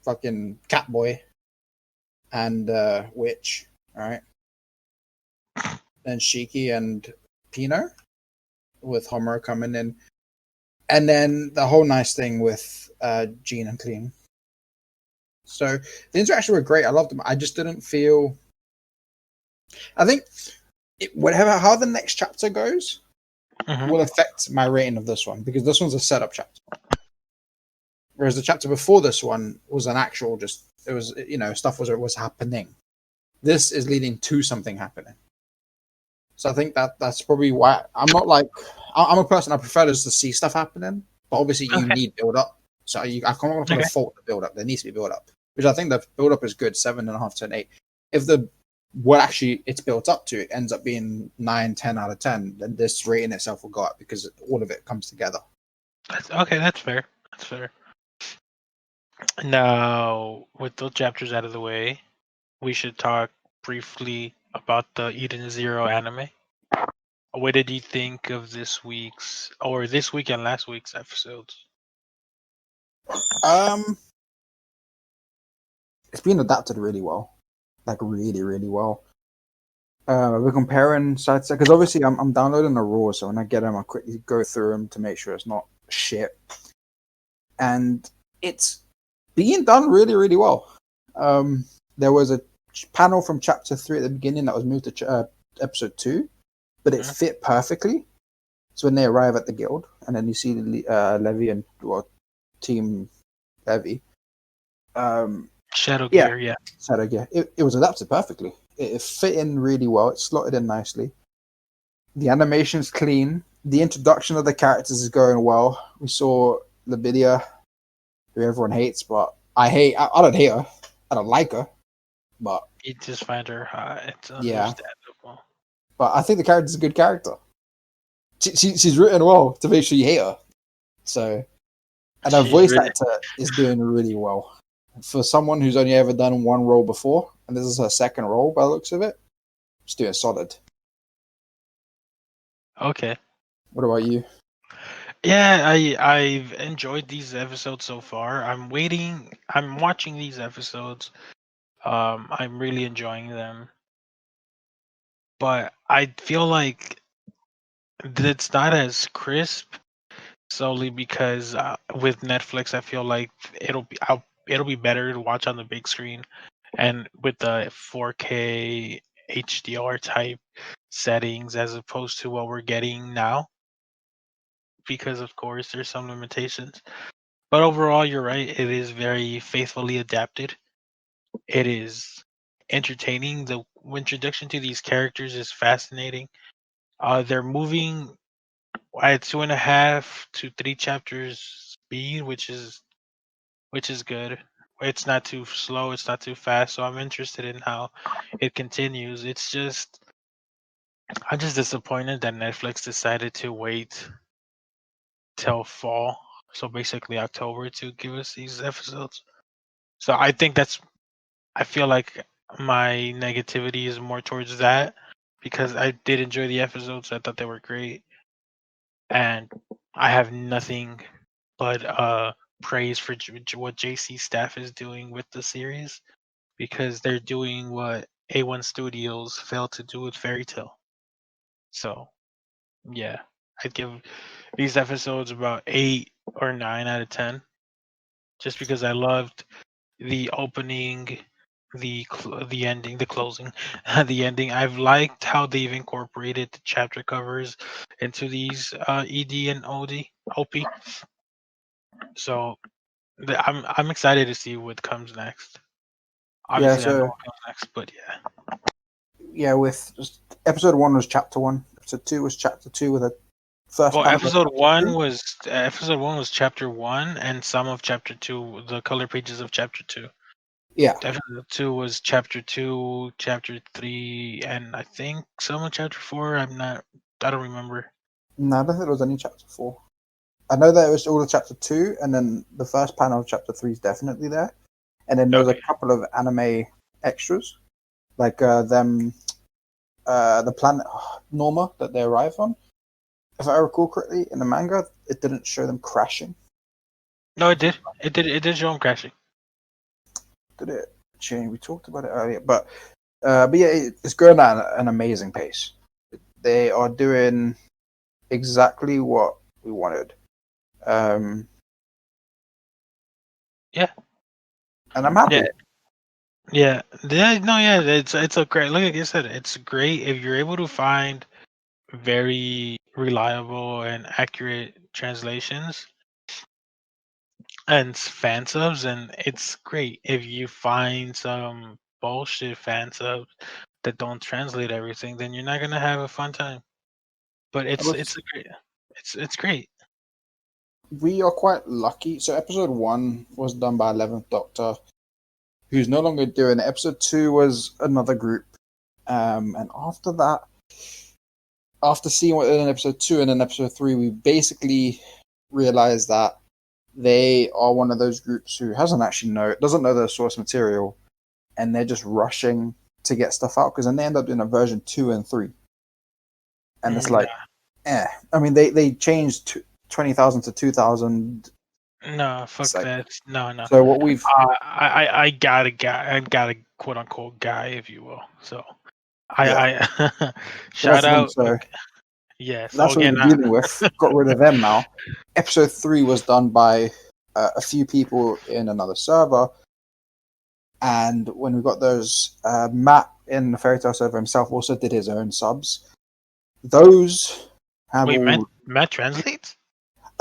fucking Catboy and Witch, all right? Then Shiki and Pino with Homer coming in. And then the whole nice thing with Gene and Clean. So the interaction were great. I loved them. I just didn't feel. I think whatever how the next chapter goes Mm-hmm. will affect my rating of this one, because this one's a setup chapter, whereas the chapter before this one was an actual stuff was happening. This is leading to something happening. So I think that's probably why I'm a person, I prefer just to see stuff happening, but obviously you need build up. So I can't put a fault the build up. There needs to be build up, which I think the build up is good, 7.5 to an 8. If what actually it's built up to, it ends up being 9, 10 out of 10, then this rating itself will go up because all of it comes together. That's fair. That's fair. Now, with those chapters out of the way, we should talk briefly about the Eden Zero anime. What did you think of this week and last week's episodes? It's been adapted really well, like really, really well. We're comparing sites because obviously I'm downloading the raw, so when I get them, I quickly go through them to make sure it's not shit. And it's being done really, really well. There was a panel from chapter 3 at the beginning that was moved to episode 2, but it fit perfectly. So when they arrive at the guild, and then you see Levy and Team Levy. Shadow Gear, yeah. Shadow Gear. It was adapted perfectly. It fit in really well. It slotted in nicely. The animation's clean. The introduction of the characters is going well. We saw Lavidia, who everyone hates, but I don't hate her. I don't like her, but You just find her hot. It's yeah. understandable. But I think the character's a good character. She's written well to make sure you hate her. So, and her voice actor is doing really well. For someone who's only ever done one role before, and this is her second role by the looks of it, she's doing solid. Okay. What about you? Yeah, I've enjoyed these episodes so far. I'm watching these episodes. I'm really enjoying them. But I feel like it's not as crisp, solely because with Netflix I feel like it'll be better to watch on the big screen, and with the 4K HDR type settings as opposed to what we're getting now, because of course there's some limitations. But overall, you're right, it is very faithfully adapted. It is entertaining. The introduction to these characters is fascinating. They're moving at 2.5 to 3 chapters speed, which is good. It's not too slow, it's not too fast, so I'm interested in how it continues. I'm just disappointed that Netflix decided to wait till fall, so basically October, to give us these episodes. So I feel like my negativity is more towards that, because I did enjoy the episodes. I thought they were great, and I have nothing but praise for what JC staff is doing with the series, because they're doing what A1 Studios failed to do with Fairy Tail. So yeah, I'd give these episodes about 8 or 9 out of 10, just because I loved the opening, the ending, the closing, the ending. I've liked how they've incorporated the chapter covers into these ED and OP. So I'm excited to see what comes next. Obviously, I know what comes next, but yeah. With just, episode 1 was chapter 1. Episode 2 was chapter 2 with a First Well, panel of episode chapter one 2. was chapter 1, and some of chapter 2, the color pages of chapter 2. Yeah. Episode 2 was chapter 2, chapter 3, and I think some of chapter 4. I don't remember. No, I don't think there was any chapter 4. I know that it was all of chapter 2, and then the first panel of chapter 3 is definitely there. And then there's Okay. a couple of anime extras, like the planet Norma that they arrive on. If I recall correctly, in the manga, it didn't show them crashing. No, it did. It did show him crashing. Did it? Actually, we talked about it earlier, but yeah, it's going at an amazing pace. They are doing exactly what we wanted. Yeah. And I'm happy. Yeah. It's a great. Like I said, it's great if you're able to find very reliable and accurate translations and fan subs, and it's great if you find some bullshit fan subs that don't translate everything, then you're not gonna have a fun time. But it's great. We are quite lucky. So episode 1 was done by 11th Doctor, who's no longer doing it. Episode 2 was another group. And after that, after seeing what in episode 2 and then episode 3, we basically realized that they are one of those groups who doesn't know their source material, and they're just rushing to get stuff out, because then they end up doing a version 2 and 3. And it's like, I mean, they changed 20,000 to 2,000. No, fuck like, that. No. So what we've I got a guy. I got a quote unquote guy, if you will. So Yeah. I So that's shout the thing. out. So Yeah. So that's what again, we're dealing with. Got rid of them now. Episode 3 was done by a few people in another server, and when we got those, Matt in the Fairy Tale server himself also did his own subs. Those have wait, all. Matt translates?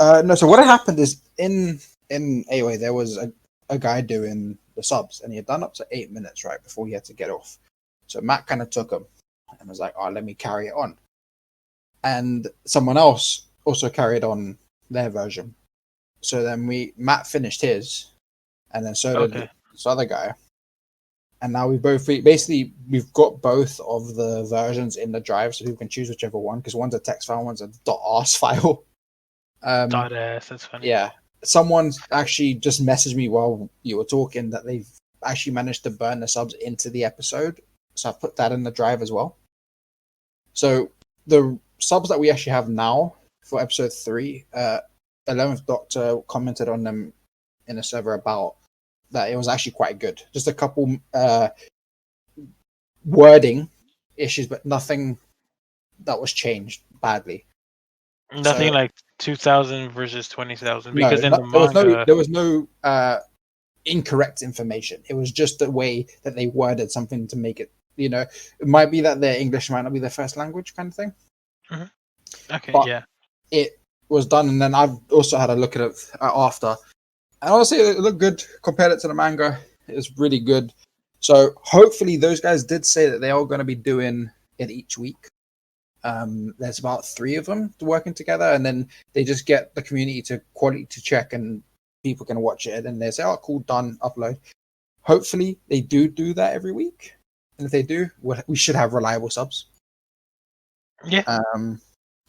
No, so what had happened is in AOA there was a guy doing the subs, and he had done up to 8 minutes right before he had to get off. So Matt kind of took him and was like, "Oh, let me carry it on." And someone else also carried on their version. So then Matt finished his, and then so did this other guy. And now we've got both of the versions in the drive, so people can choose whichever one, because one's a text file, one's a .ars file. .s, that's funny. Yeah. Someone actually just messaged me while you were talking that they've actually managed to burn the subs into the episode. So I've put that in the drive as well. So the subs that we actually have now for episode 3, 11th Doctor commented on them in a server about that it was actually quite good. Just a couple wording issues, but nothing that was changed badly. Nothing like 2,000 versus 20,000, No, because in the manga there was no incorrect information. It was just the way that they worded something to make it. It might be that their English might not be their first language, kind of thing. Mm-hmm. Okay, but yeah. It was done, and then I've also had a look at it after. And honestly, it looked good. Compared it to the manga, it was really good. So hopefully those guys did say that they are going to be doing it each week. There's about 3 of them working together, and then they just get the community to quality to check, and people can watch it, and they say, "Oh, cool, done, upload." Hopefully they do that every week, and if they do, we should have reliable subs. Yeah.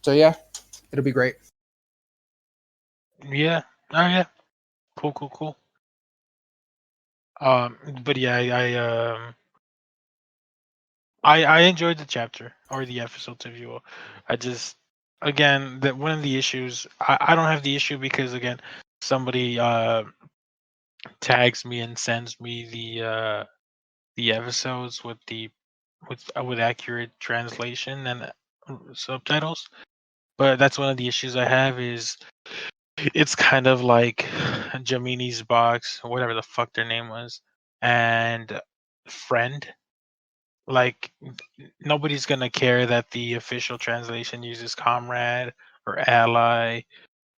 So yeah, it'll be great. Yeah. Oh yeah. Cool. But yeah, I enjoyed the chapter or the episodes, if you will. I just, again, that one of the issues, I don't have the issue because again, somebody tags me and sends me the episodes with accurate translation and subtitles. But that's one of the issues I have is it's kind of like Jamini's box, whatever the fuck their name was, and Friend. Like nobody's gonna care that the official translation uses comrade or ally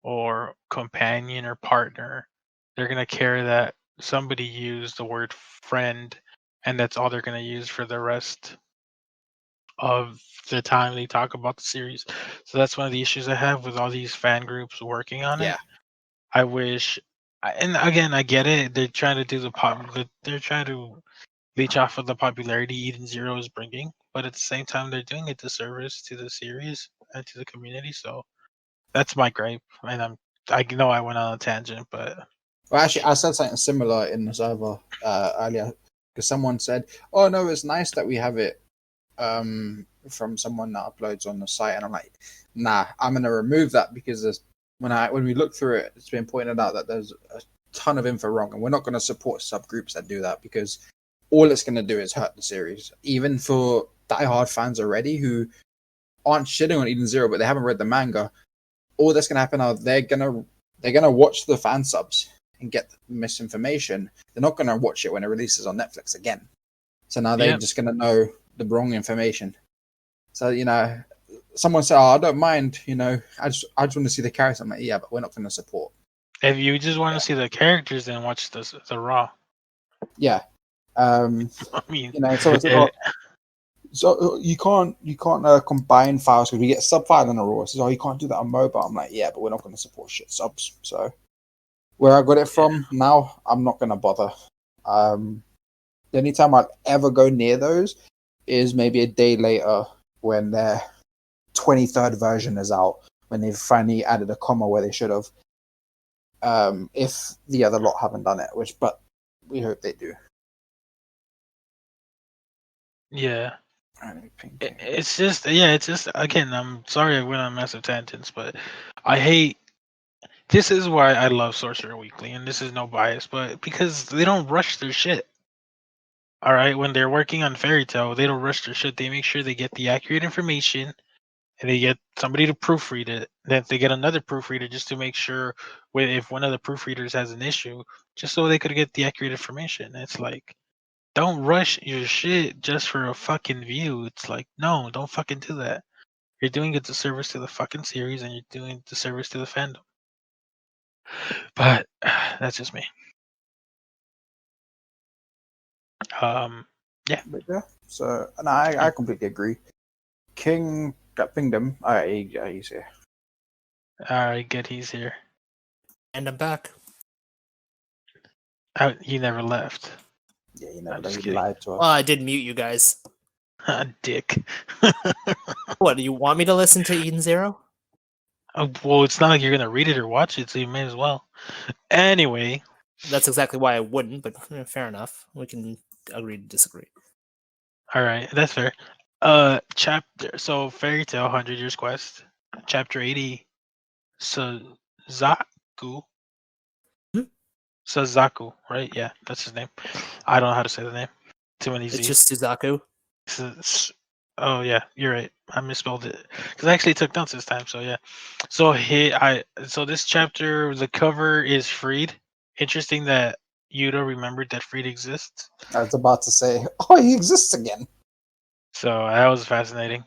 or companion or partner. They're gonna care that somebody used the word friend, and that's all they're gonna use for the rest of the time they talk about the series. So that's one of the issues I have with all these fan groups working on Yeah. it. I wish, and again, I get it. They're trying to do they're trying to leech off of the popularity Eden Zero is bringing, but at the same time, they're doing a disservice to the series and to the community. So that's my gripe, and I know I went on a tangent, but Well, actually, I said something similar in the server earlier because someone said, "Oh no, it's nice that we have it from someone that uploads on the site," and I'm like, "Nah, I'm gonna remove that because when we look through it, it's been pointed out that there's a ton of info wrong, and we're not going to support subgroups that do that because all it's going to do is hurt the series, even for diehard fans already who aren't shitting on Eden Zero, but they haven't read the manga. All that's going to happen are they're gonna watch the fan subs and get misinformation. They're not going to watch it when it releases on Netflix again. So now they're just going to know the wrong information. So, someone said, "Oh, I don't mind, I just want to see the characters." I'm like, yeah, but we're not going to support. if you just want to see the characters, then watch the Raw. Yeah. I mean, So it's like, so you can't combine files because we get a sub file on a Raw. So you can't do that on mobile. I'm like, yeah, but we're not going to support shit subs. So where I got it from now, I'm not going to bother. The only time I'll ever go near those is maybe a day later when their 23rd version is out, when they've finally added a comma where they should have. If the other lot haven't done it, but we hope they do. yeah. It's just again, I'm sorry I went on massive tangents, but I hate. This is why I love Sorcerer Weekly, and this is no bias, but because they don't rush their shit. All right, when they're working on Fairy Tail, they don't rush their shit. They make sure they get the accurate information, and they get somebody to proofread it. Then they get another proofreader just to make sure if one of the proofreaders has an issue, just so they could get the accurate information. It's like, don't rush your shit just for a fucking view. It's like, no, don't fucking do that. You're doing a disservice to the fucking series, and you're doing a disservice to the fandom. But that's just me. Yeah. But yeah. So, and I completely agree. King got pinged him. All right, he's here. All right, good. He's here. And I'm back. He never left. Yeah, you know, just he kidding. lied to us. Well, I did mute you guys. Dick. What, do you want me to listen to Eden Zero? Well, it's not like you're gonna read it or watch it, so you may as well. Anyway, That's exactly why I wouldn't, but fair enough. We can agree to disagree. all right, that's fair. Chapter. So, Fairy Tale 100 Years Quest, Chapter 80. Suzaku. Suzaku, right? Yeah, that's his name. I don't know how to say the name. Too many Z's. It's just Suzaku. Oh yeah, you're right. I misspelled it because I actually took notes this time. So yeah. So this chapter, the cover is Freed. Interesting that Yuta remembered that Freed exists. I was about to say, oh, he exists again. So that was fascinating.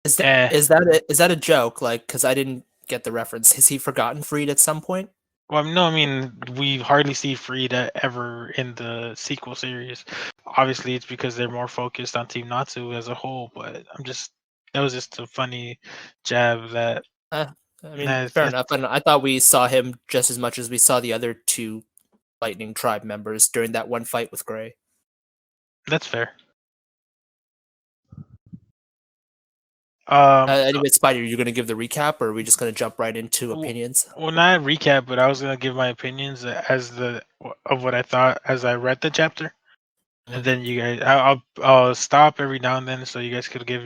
Is that a joke? Like, because I didn't get the reference. Has he forgotten Freed at some point? Well, no, I mean we hardly see Freed ever in the sequel series. Obviously, it's because they're more focused on Team Natsu as a whole. But that was just a funny jab that. I mean, fair enough. And I thought we saw him just as much as we saw the other two Lightning Tribe members during that one fight with Gray. That's fair. Anyway, Spider, you're going to give the recap, or are we just going to jump right into opinions? Well, not recap, but I was going to give my opinions of what I thought as I read the chapter, and then you guys, I'll stop every now and then so you guys could give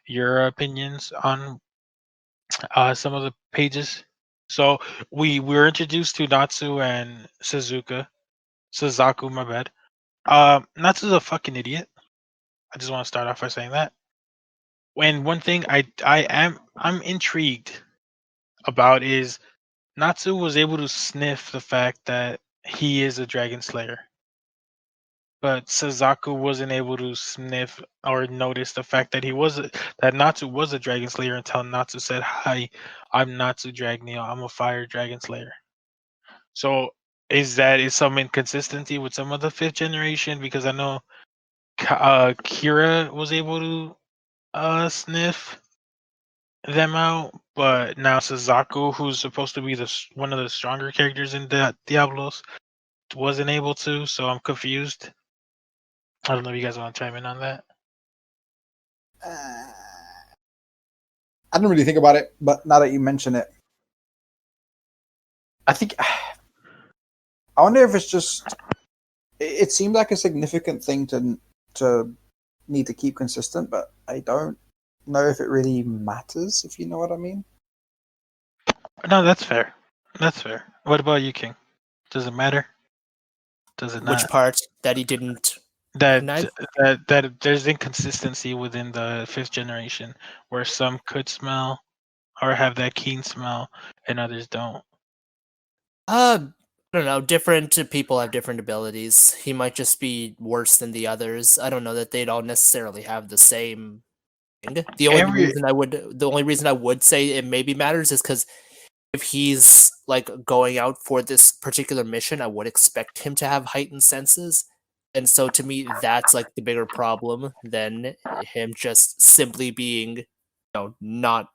your opinions on some of the pages. So we were introduced to Natsu and Suzaku, my bad. Natsu's a fucking idiot. I just want to start off by saying that. When one thing I'm intrigued about is Natsu was able to sniff the fact that he is a dragon slayer. But Suzaku wasn't able to sniff or notice the fact that that Natsu was a dragon slayer until Natsu said, "Hi, I'm Natsu Dragneel. I'm a fire dragon slayer." So is some inconsistency with some of the fifth generation? Because I know Kira was able to sniff them out, but now Suzaku, who's supposed to be one of the stronger characters in Diablos, wasn't able to, so I'm confused. I don't know if you guys want to chime in on that. I didn't really think about it, but now that you mention it, I think I wonder if it's just. It seemed like a significant thing to need to keep consistent, but I don't know if it really matters. If you know what I mean. No, that's fair. That's fair. What about you, King? Does it matter? Does it Which not? part that he didn't That recognize? that there's inconsistency within the 5th generation, where some could smell or have that keen smell, and others don't. I don't know. Different people have different abilities. He might just be worse than the others. I don't know that they'd all necessarily have the same thing. The only reason I would say it maybe matters is because if he's like going out for this particular mission, I would expect him to have heightened senses. And so to me, that's like the bigger problem than him just simply being, not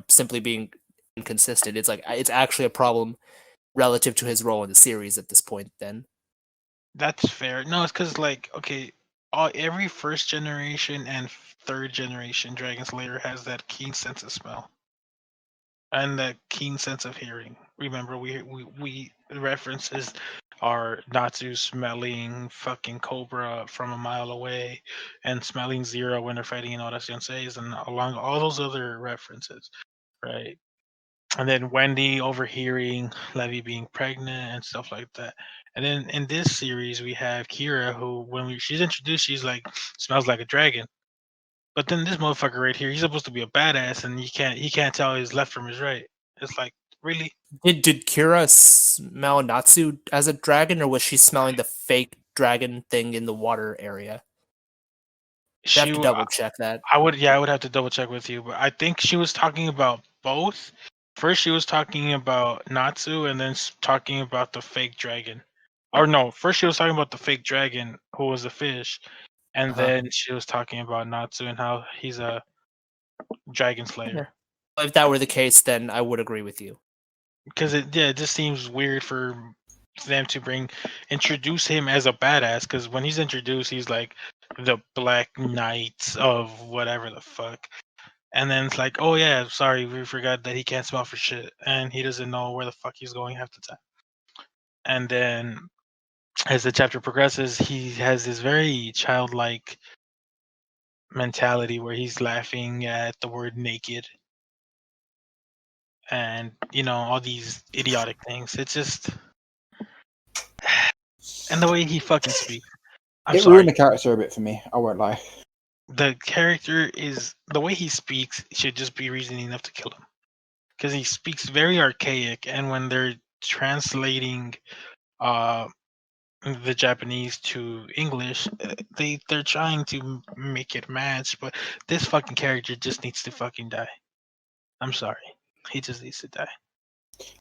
simply being inconsistent. It's like it's actually a problem relative to his role in the series at this point. Then That's fair. No, it's because okay, every 1st generation and 3rd generation Dragon Slayer has that keen sense of smell and that keen sense of hearing. Remember, we references are Natsu smelling fucking Cobra from a mile away, and smelling Zero when they're fighting in Oración Seis, and along all those other references, right? And then Wendy overhearing Levy being pregnant and stuff like that. And then in this series, we have Kira, who when she's introduced, she's like smells like a dragon. But then this motherfucker right here, he's supposed to be a badass, and he can't tell his left from his right. It's like, really? did Kira smell Natsu as a dragon, or was she smelling the fake dragon thing in the water area? You have to double check that. I would have to double check with you, but I think she was talking about both. First, she was talking about Natsu, and then talking about the fake dragon. Or no, first she was talking about the fake dragon who was a fish, and then she was talking about Natsu and how he's a dragon slayer. Yeah. If that were the case, then I would agree with you. Because it just seems weird for them to introduce him as a badass. Because when he's introduced, he's like the Black Knight of whatever the fuck. And then it's like, oh yeah, sorry, we forgot that he can't smell for shit, and he doesn't know where the fuck he's going half the time. And then, as the chapter progresses, he has this very childlike mentality where he's laughing at the word naked, and all these idiotic things. It's just, and the way he fucking speaks. It ruined the character a bit for me. I won't lie. The character the way he speaks should just be reason enough to kill him, because he speaks very archaic, and when they're translating the Japanese to English, they're trying to make it match, but this fucking character just needs to fucking die. I'm sorry, he just needs to die.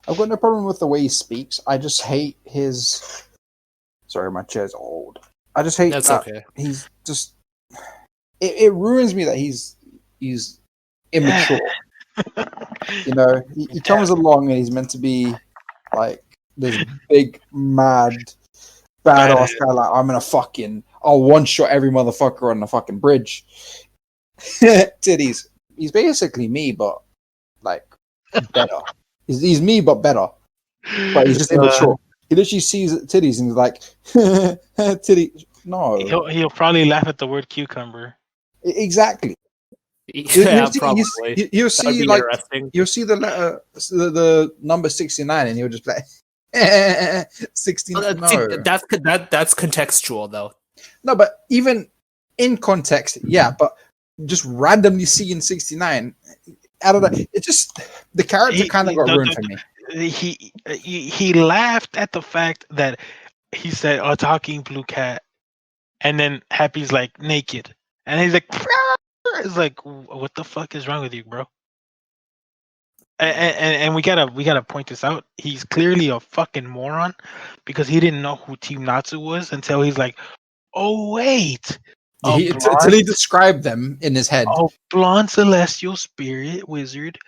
I've got no problem with the way he speaks. I just hate his. Sorry, my chair's old. I just hate That's that okay. He's just. It ruins me that he's immature. He comes along and he's meant to be like this big mad badass guy. Like, I'm gonna I'll one shot every motherfucker on the fucking bridge. Titties. He's basically me, but like better. He's me, but better. But he's just immature. He literally sees titties and he's like, titty. No. He'll probably laugh at the word cucumber. Exactly. Yeah, probably. You'll see like you'll see the letter, the number 69, and he'll just be like 69. No, that's contextual though. No, but even in context, yeah. But just randomly seeing 69, out of that, it just the character kind of got ruined for me. He laughed at the fact that he said, "Oh, talking blue cat," and then Happy's like naked, and he's like. It's like, what the fuck is wrong with you, bro? And we gotta point this out. He's clearly a fucking moron, because he didn't know who Team Natsu was until he's like, oh wait, Until he described them in his head. Oh, blonde celestial spirit wizard.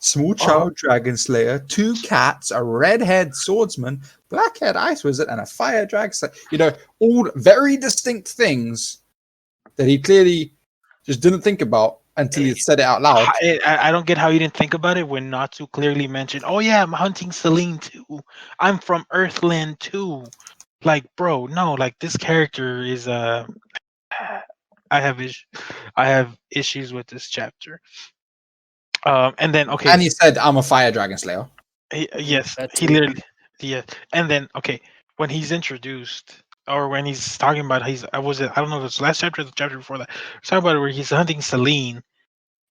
Small child dragon slayer, 2 cats, a redhead swordsman, black-haired ice wizard, and a fire dragon slayer. You know, all very distinct things that he clearly just didn't think about until he said it out loud. I don't get how you didn't think about it when Natsu clearly mentioned, oh yeah, I'm hunting Celine too. I'm from Earthland too. Like, bro, no, like this character is I have issues with this chapter. And then okay, And he said, I'm a fire dragon slayer. yes, That's he it. literally, yeah. And then okay, when he's introduced or when he's talking about I don't know if it's last chapter or the chapter before that. He's talking about it where he's hunting Celine.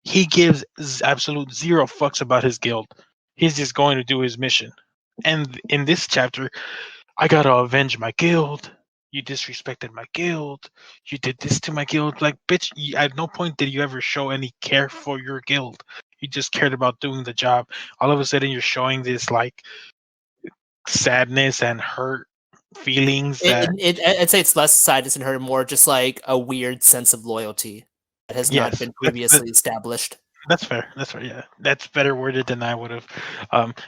He gives absolute zero fucks about his guild. He's just going to do his mission. And in this chapter, I gotta avenge my guild. You disrespected my guild. You did this to my guild. Like, bitch, at no point did you ever show any care for your guild. You just cared about doing the job. All of a sudden, you're showing this like sadness and hurt feelings. I'd say it's less sadness and hurt, more just like a weird sense of loyalty that has not Yes, been previously established. That's fair. That's fair. Yeah, that's better worded than I would have.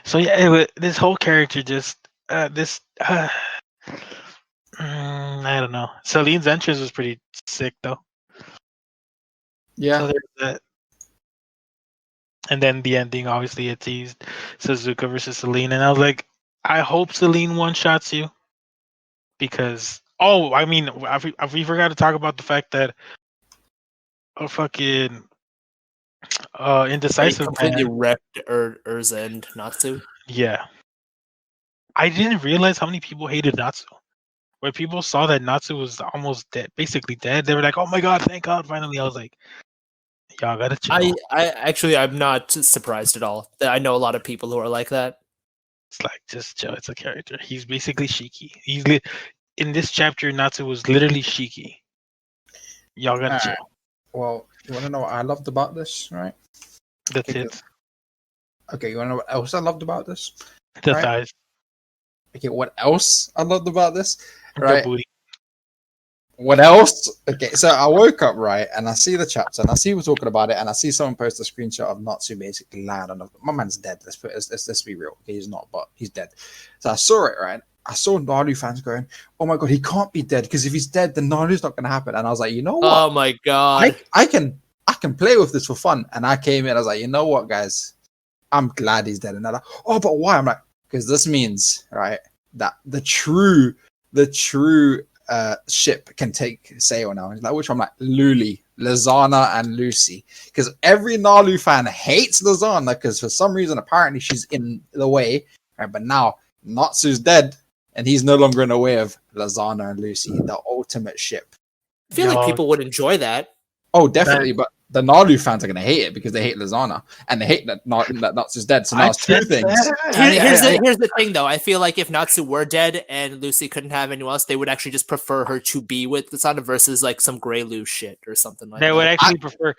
So yeah, this whole character just I don't know. Celine's entrance was pretty sick though. Yeah. So there's that. And then the ending, obviously, it teased Suzuka versus Celine, and I was like, I hope Celine one shots you, because I mean, we forgot to talk about the fact that fucking indecisive completely man. wrecked Urza and Natsu. Yeah, I didn't realize how many people hated Natsu. When people saw that Natsu was almost dead, basically dead, they were like, "Oh my god, thank God, finally!" I was like, "Y'all gotta chill." I'm not surprised at all. I know a lot of people who are like that. It's like, just chill. It's a character. He's basically Shiki. In this chapter, Natsu was literally Shiki. Y'all gotta chill. Well, you want to know what I loved about this, right? That's Okay, it. Okay, you want to know what else I loved about this? The right? thighs. Okay, what else I loved about this? The Right? booty. What else? Okay, so I woke up, right, and I see the chapter, and I see we're talking about it, and I see someone post a screenshot of Natsu basically lying on my man's dead. Let's be real. Okay, he's not, but he's dead. So I saw it, right? I saw Naru fans going, "Oh my god, he can't be dead, because if he's dead, then Naru's not going to happen." And I was like, you know what? Oh my god! I can play with this for fun. And I came in, I was like, you know what, guys? I'm glad he's dead. And they're like, oh, but why? I'm like, because this means, right, that the true ship can take sail now. Like, which I'm like, Luli, Lizana, and Lucy. Because every Nalu fan hates Lizana because for some reason, apparently, she's in the way. Right? But now, Natsu's dead, and he's no longer in the way of Lizana and Lucy, the ultimate ship. I feel like people would enjoy that. Oh, definitely, but the Naru fans are going to hate it because they hate Lizana and they hate that Natsu's dead. So now it's two things. Here's the thing, though. I feel like if Natsu were dead and Lucy couldn't have anyone else, they would actually just prefer her to be with Lizana versus like some Grey Lou shit or something like that. They would actually prefer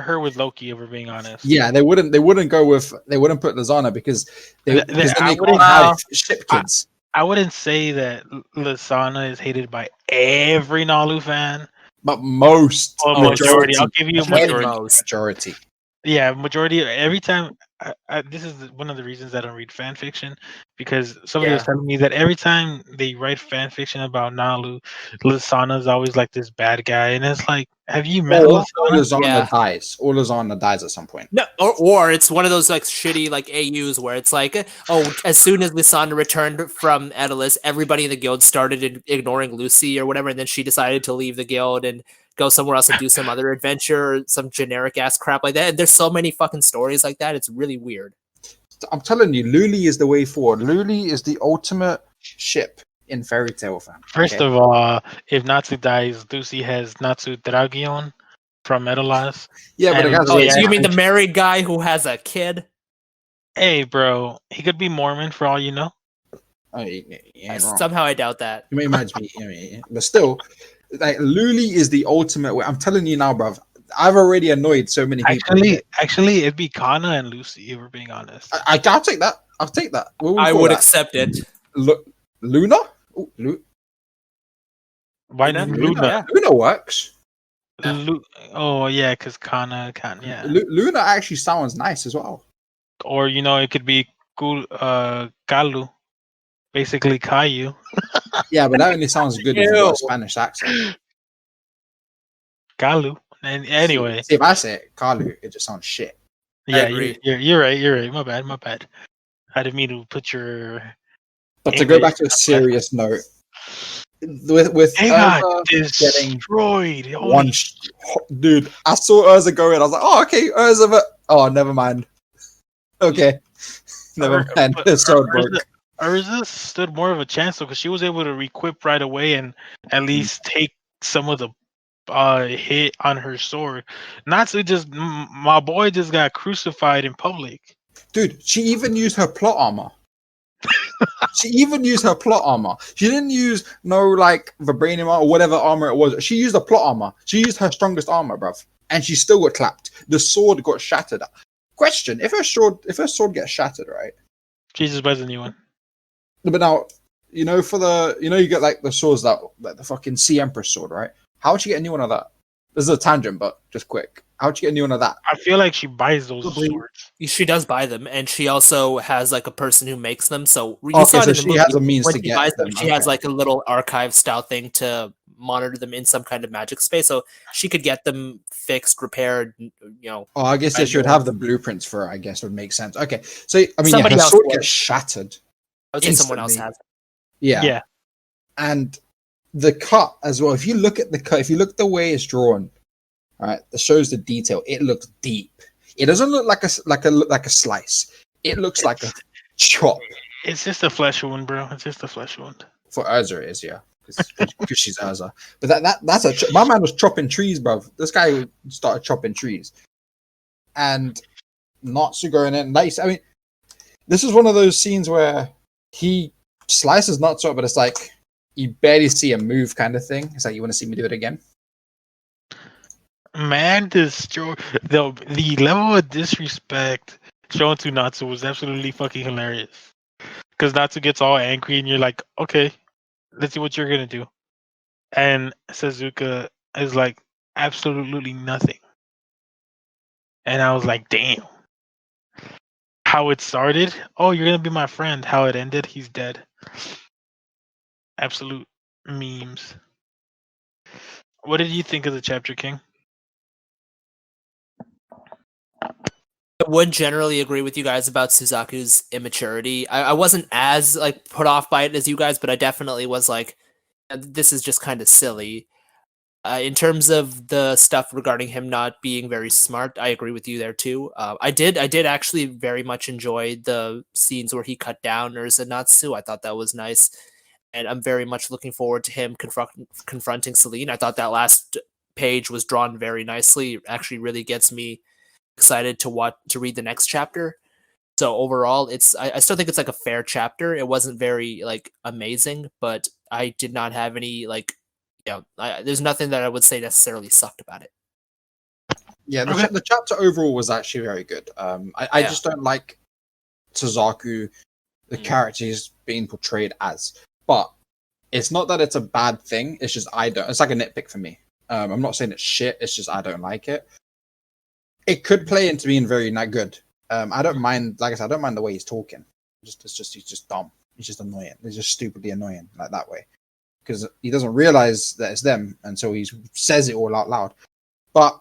her with Loki, if we're being honest. Yeah, they wouldn't put Lizana because they can't have ship kids. I wouldn't say that Lizana is hated by every Nalu fan. But most majority. I'll give you majority. Yeah, majority. Every time. This is one of the reasons I don't read fan fiction, because somebody was telling me that every time they write fan fiction about Nalu, Lizana is always like this bad guy, and it's like, have you met Lizana dies? Or Lizana dies at some point. No, or it's one of those like shitty like AUs where it's like, oh, as soon as Lizana returned from Edalis, everybody in the guild started ignoring Lucy or whatever, and then she decided to leave the guild and go somewhere else and do some other adventure or some generic ass crap like that. And there's so many fucking stories like that. It's really weird. I'm telling you, Luli is the way forward. Luli is the ultimate ship in Fairy Tail fan. First of all, if Natsu dies, Lucy has Natsu Dragion from Edalis. Yeah, but so you mean the married guy who has a kid? Hey, bro, he could be Mormon for all you know. Oh, somehow I doubt that. You may imagine me, but still, like Luli is the ultimate way. I'm telling you now, bruv. I've already annoyed so many people. Actually, it'd be Kana and Lucy, if we're being honest. I'll take that. I'll take that. I would accept it. Luna? Ooh, Why not Luna? Luna works. Oh yeah, because Kana can Luna actually sounds nice as well. Or it could be Kalu, basically Caillou. Yeah, but that only sounds good if you've got a Spanish accent. Kalu. And anyway, see if I say it, Kalu, it just sounds shit. Yeah, I agree. You're right. You're right. My bad. I didn't mean to put your. But to go back to a serious note, with They got getting destroyed. dude, I saw Urza go in. I was like, oh, okay, Urza, but never mind. Okay, never mind. It's so broke. Urza stood more of a chance though, because she was able to requip right away and at least take some of the hit on her sword. Not to just my boy just got crucified in public. Dude, she even used her plot armor. She didn't use vibranium or whatever armor it was. She used the plot armor. She used her strongest armor, bruv, and she still got clapped. The sword got shattered. Question: if her sword gets shattered, right? She just buys a new one. But now, you get like the swords that like the fucking Sea Empress sword, right? How would you get a new one of that? This is a tangent, but just quick. How'd you get a new one of that? I feel like she buys those swords. She does buy them, and she also has like a person who makes them. So you saw it in the movie, has a means to get them. She has like a little archive style thing to monitor them in some kind of magic space, so she could get them fixed, repaired. Oh, I guess she would have the blueprints for it. I guess would make sense. Okay, so I mean, her sword gets shattered. I would say someone else has it. Yeah, and the cut as well. If you look at the cut, if you look at the way it's drawn. Right, that shows the detail. It looks deep. It doesn't look like a slice. It looks like a chop. It's just a flesh wound, bro. It's just a flesh wound. For Urza, it is, yeah, because she's Urza. But that's my man was chopping trees, bro. This guy started chopping trees, and Natsu going in. Nice. I mean, this is one of those scenes where he slices Natsu, but it's like you barely see a move, kind of thing. It's like you want to see me do it again. Man, destroy the level of disrespect shown to Natsu was absolutely fucking hilarious. Because Natsu gets all angry, and you're like, okay, let's see what you're gonna do. And Suzuka is like, absolutely nothing. And I was like, damn. How it started? Oh, you're gonna be my friend. How it ended? He's dead. Absolute memes. What did you think of the chapter, King? I would generally agree with you guys about Suzaku's immaturity. I wasn't as put off by it as you guys, but I definitely was like, this is just kind of silly. In terms of the stuff regarding him not being very smart, I agree with you there too. I did actually very much enjoy the scenes where he cut down Urza Natsu. I thought that was nice, and I'm very much looking forward to him confronting Celine. I thought that last page was drawn very nicely. It actually really gets me excited to read the next chapter. So overall, I still think it's like a fair chapter. It wasn't very amazing, but I did not have any there's nothing that I would say necessarily sucked about it. Yeah, the chapter overall was actually very good. I just don't like Suzaku, the character he's being portrayed as. But it's not that it's a bad thing. It's just it's like a nitpick for me. I'm not saying it's shit. It's just I don't like it. It could play into being very not good. I don't mind. Like I said, I don't mind the way he's talking. He's just dumb. He's just annoying. He's just stupidly annoying like that way because he doesn't realize that it's them, and so he says it all out loud. But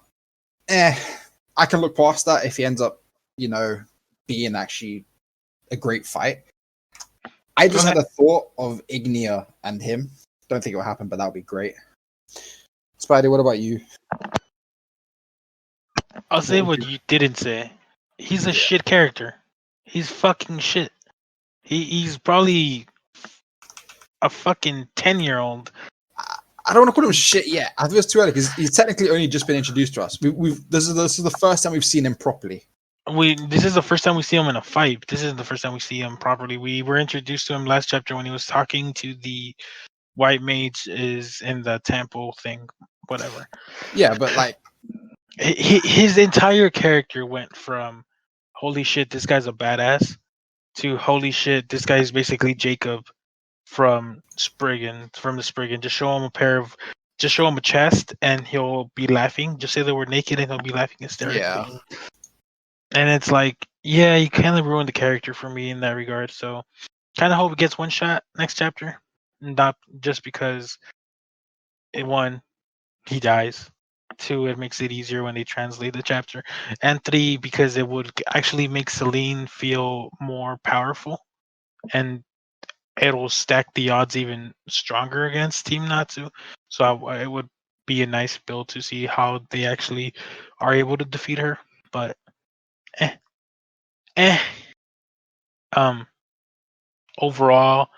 I can look past that if he ends up, being actually a great fight. I just had a thought of Ignia and him. Don't think it will happen, but that would be great. Spidey, what about you? I'll say what you didn't say. He's a shit character. He's fucking shit. He's probably a fucking 10-year-old. I don't want to call him shit yet. I think it's too early because he's technically only just been introduced to us. This is the first time we've seen him properly. This is the first time we see him in a fight. This is the first time we see him properly. We were introduced to him last chapter when he was talking to the white mage is in the temple thing, whatever. Yeah, but his entire character went from holy shit, this guy's a badass to holy shit, this guy is basically Jacob from the Spriggan. Just show him a chest, and he'll be laughing. Just say the word naked, and he'll be laughing hysterically. Yeah. And it's like, yeah, you kind of ruined the character for me in that regard. So, kind of hope it gets one shot next chapter, not just because one, he dies. Two, it makes it easier when they translate the chapter, and three, because it would actually make Celine feel more powerful, and it'll stack the odds even stronger against Team Natsu. So it would be a nice build to see how they actually are able to defeat her. But eh. Overall,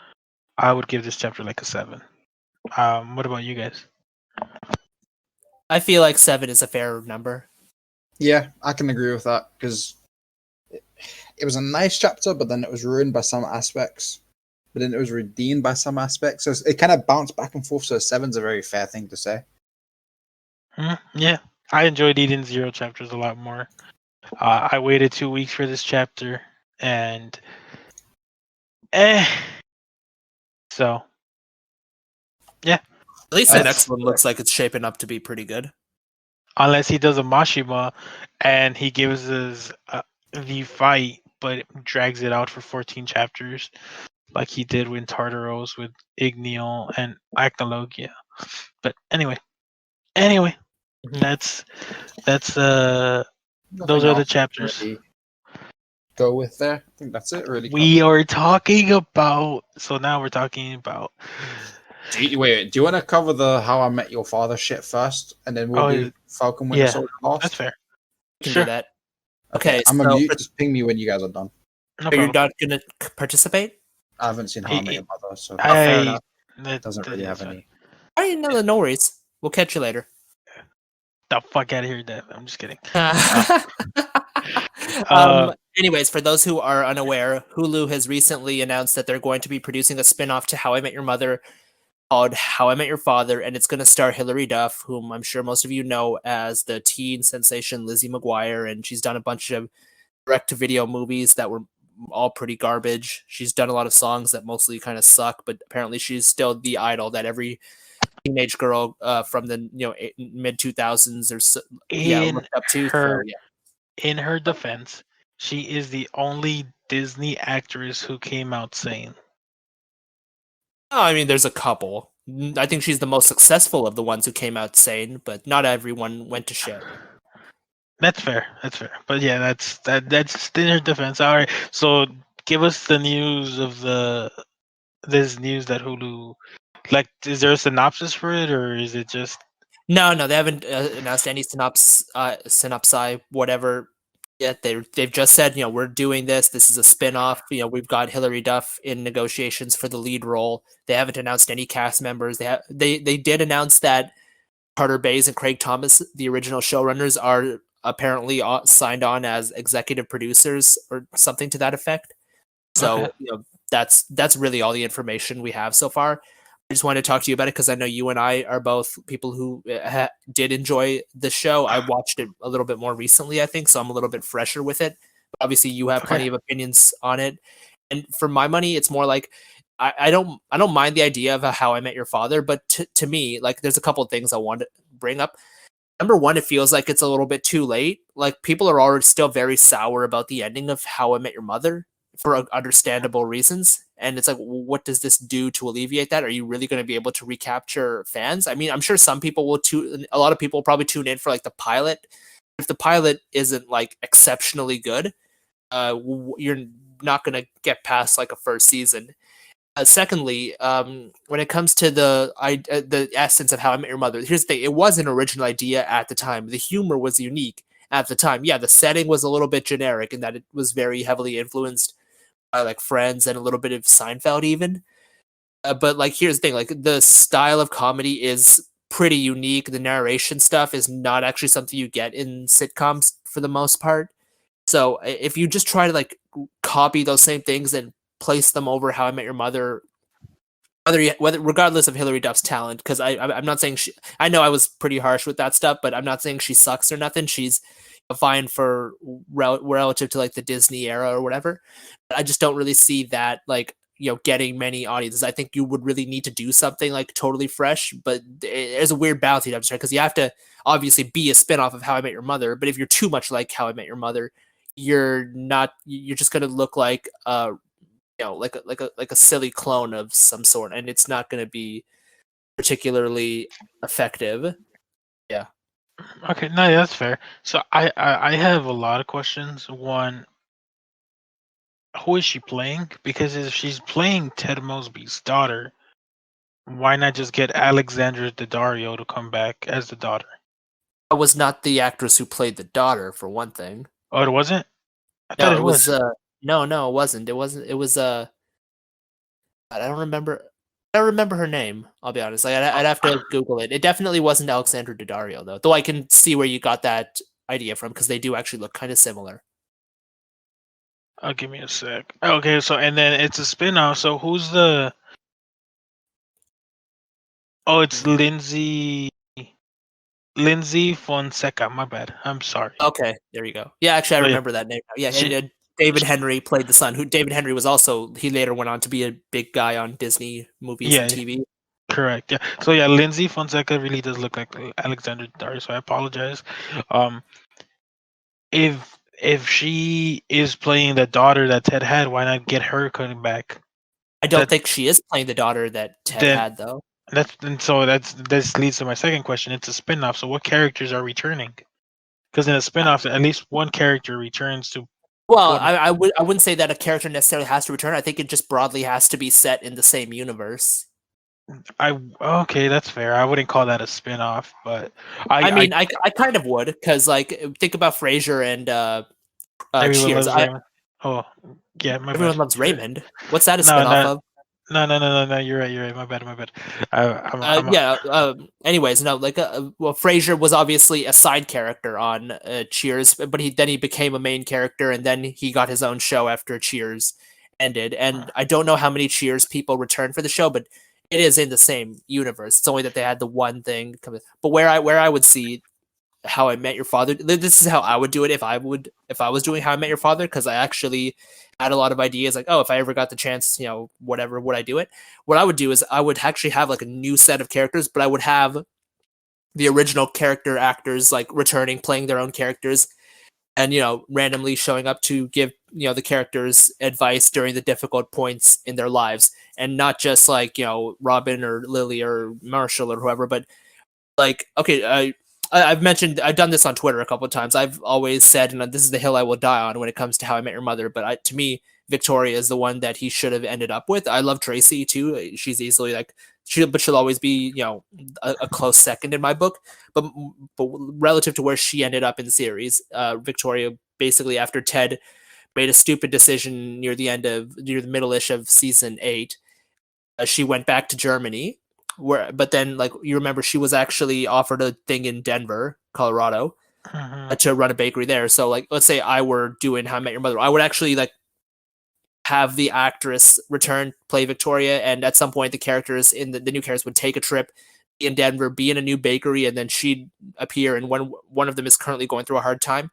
I would give this chapter like a 7. What about you guys? I feel like 7 is a fair number. Yeah, I can agree with that because it was a nice chapter, but then it was ruined by some aspects. But then it was redeemed by some aspects. So it kind of bounced back and forth. So 7's a very fair thing to say. Yeah, I enjoyed Eden Zero chapters a lot more. I waited 2 weeks for this chapter, and so yeah. At least the next one looks like it's shaping up to be pretty good. Unless he does a Mashima, and he gives us the fight, but drags it out for 14 chapters, like he did with Tartaros, with Igneal and Acnologia. But anyway, that's those are the chapters. Really go with there. I think that's it. Really. We are talking about. So now we're talking about. Wait. Do you want to cover the How I Met Your Father shit first, and then we'll do Falcon Winter Soldier last? That's fair. Can do that. Okay, I'm a mute. Just ping me when you guys are done. No you're not going to participate? I haven't seen How I Met Your Mother, so fair enough. It doesn't really have any. All right, no worries. We'll catch you later. The fuck out of here, Deb. I'm just kidding. Anyways, for those who are unaware, Hulu has recently announced that they're going to be producing a spin-off to How I Met Your Mother called How I Met Your Father, and it's going to star Hilary Duff, whom I'm sure most of you know as the teen sensation Lizzie McGuire, and she's done a bunch of direct-to-video movies that were all pretty garbage. She's done a lot of songs that mostly kind of suck, but apparently she's still the idol that every teenage girl from the mid 2000s looked up to. In her defense, she is the only Disney actress who came out sane. Oh, I mean, there's a couple. I think she's the most successful of the ones who came out sane, but not everyone went to shit. That's fair. But yeah, that's in her defense. All right. So give us the news of this news that Hulu. Like, is there a synopsis for it, or is it just? No, they haven't announced any synopsi, whatever yet. They've just said, we're doing this. This is a spin-off. We've got Hilary Duff in negotiations for the lead role. They haven't announced any cast members. They did announce that Carter Bays and Craig Thomas, the original showrunners, are apparently signed on as executive producers or something to that effect. So Okay. That's really all the information we have so far. I just wanted to talk to you about it because I know you and I are both people who did enjoy the show. I watched it a little bit more recently, I think, so I'm a little bit fresher with it. But obviously, you have plenty of opinions on it, and for my money, it's more like I don't mind the idea of How I Met Your Father, but to me, like, there's a couple of things I want to bring up. Number one, it feels like it's a little bit too late. Like, people are already still very sour about the ending of How I Met Your Mother for understandable reasons. And it's like, what does this do to alleviate that? Are you really going to be able to recapture fans? I mean, I'm sure some people will a lot of people will probably tune in for like the pilot. If the pilot isn't like exceptionally good, you're not going to get past like a first season. Secondly, when it comes to the essence of How I Met Your Mother, here's the thing: it was an original idea at the time. The humor was unique at the time. Yeah, the setting was a little bit generic in that it was very heavily influenced by like Friends and a little bit of Seinfeld, even. But like, here's the thing: like, the style of comedy is pretty unique. The narration stuff is not actually something you get in sitcoms for the most part. So if you just try to like copy those same things and place them over How I Met Your Mother, regardless of Hilary Duff's talent, because I'm not saying I know I was pretty harsh with that stuff, but I'm not saying she sucks or nothing. She's fine for relative to like the Disney era or whatever. But I just don't really see that like getting many audiences. I think you would really need to do something like totally fresh, but there's a weird balancing act because you have to obviously be a spinoff of How I Met Your Mother, but if you're too much like How I Met Your Mother, you're just going to look like like a silly clone of some sort, and it's not going to be particularly effective. Yeah. Okay, no, that's fair. So I have a lot of questions. One, who is she playing? Because if she's playing Ted Mosby's daughter, why not just get Alexandra Daddario to come back as the daughter? That was not the actress who played the daughter, for one thing. Oh, it wasn't? I No, thought it it was was. no, it wasn't. It was I don't remember. I don't remember her name. I'll be honest. Like I'd have to Google it. It definitely wasn't Alexandra Daddario though. Though I can see where you got that idea from because they do actually look kind of similar. Oh, give me a sec. Okay, so and then it's a spin-off. So who's the? Oh, it's Lindsay Fonseca. My bad. I'm sorry. Okay, there you go. Yeah, actually, I So yeah, remember that name now. Yeah, she, and David Henry played the son. Who David Henry was also. He later went on to be a big guy on Disney movies and yeah, TV. correct. Yeah. So yeah, Lindsay Fonseca really does look like Alexander Daddario. So I apologize. Um, if she is playing the daughter that Ted had, why not get her coming back? I don't That think she is playing the daughter that Ted then had though. this leads to my second question. It's a spin-off. So what characters are returning? Because in a spin-off, at least one character returns to Well, one. I wouldn't say that a character necessarily has to return. I think it just broadly has to be set in the same universe. Okay, that's fair. I wouldn't call that a spin-off, but I I mean, I kind of would because like think about Frasier and everyone Cheers. loves Raymond. Oh, yeah, my bad. Everyone loves Raymond. What's that a No, spinoff no, of? no. You're right. You're right. My bad. My bad. I'm Yeah. Anyways, no, like, well, Frasier was obviously a side character on Cheers, but he became a main character, and then he got his own show after Cheers ended. And I don't know how many Cheers people returned for the show, but it is in the same universe. It's only that they had the one thing. But where I would see How I Met Your Father. This is how I would do it if I was doing How I Met Your Father, because I actually had a lot of ideas like, oh, if I ever got the chance, whatever, would I do it? What I would do is I would actually have like a new set of characters, but I would have the original character actors like returning, playing their own characters, and randomly showing up to give the characters advice during the difficult points in their lives, and not just like Robin or Lily or Marshall or whoever, but like, okay, I've done this on Twitter a couple of times. I've always said, and this is the hill I will die on when it comes to How I Met Your Mother. But to me, Victoria is the one that he should have ended up with. I love Tracy too. She's easily like she'll always be a close second in my book. But relative to where she ended up in the series, Victoria basically after Ted made a stupid decision near the middle-ish of season 8, she went back to Germany but then like you remember she was actually offered a thing in Denver, Colorado, to run a bakery there. So like let's say I were doing How I Met Your Mother, I would actually like have the actress return, play Victoria, and at some point the characters in the new characters would take a trip in Denver, be in a new bakery, and then she'd appear, and one of them is currently going through a hard time.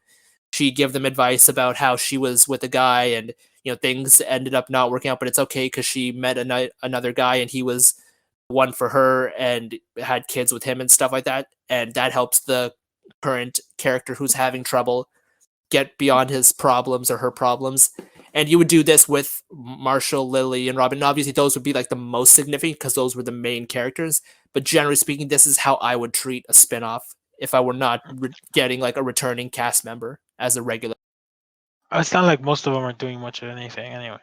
She'd give them advice about how she was with a guy and things ended up not working out, but it's okay because she met another guy and he was one for her and had kids with him and stuff like that. And that helps the current character who's having trouble get beyond his problems or her problems. And you would do this with Marshall, Lily, and Robin. And obviously, those would be like the most significant because those were the main characters. But generally speaking, this is how I would treat a spinoff if I were not getting like a returning cast member as a regular. It's not like most of them are doing much of anything anyway.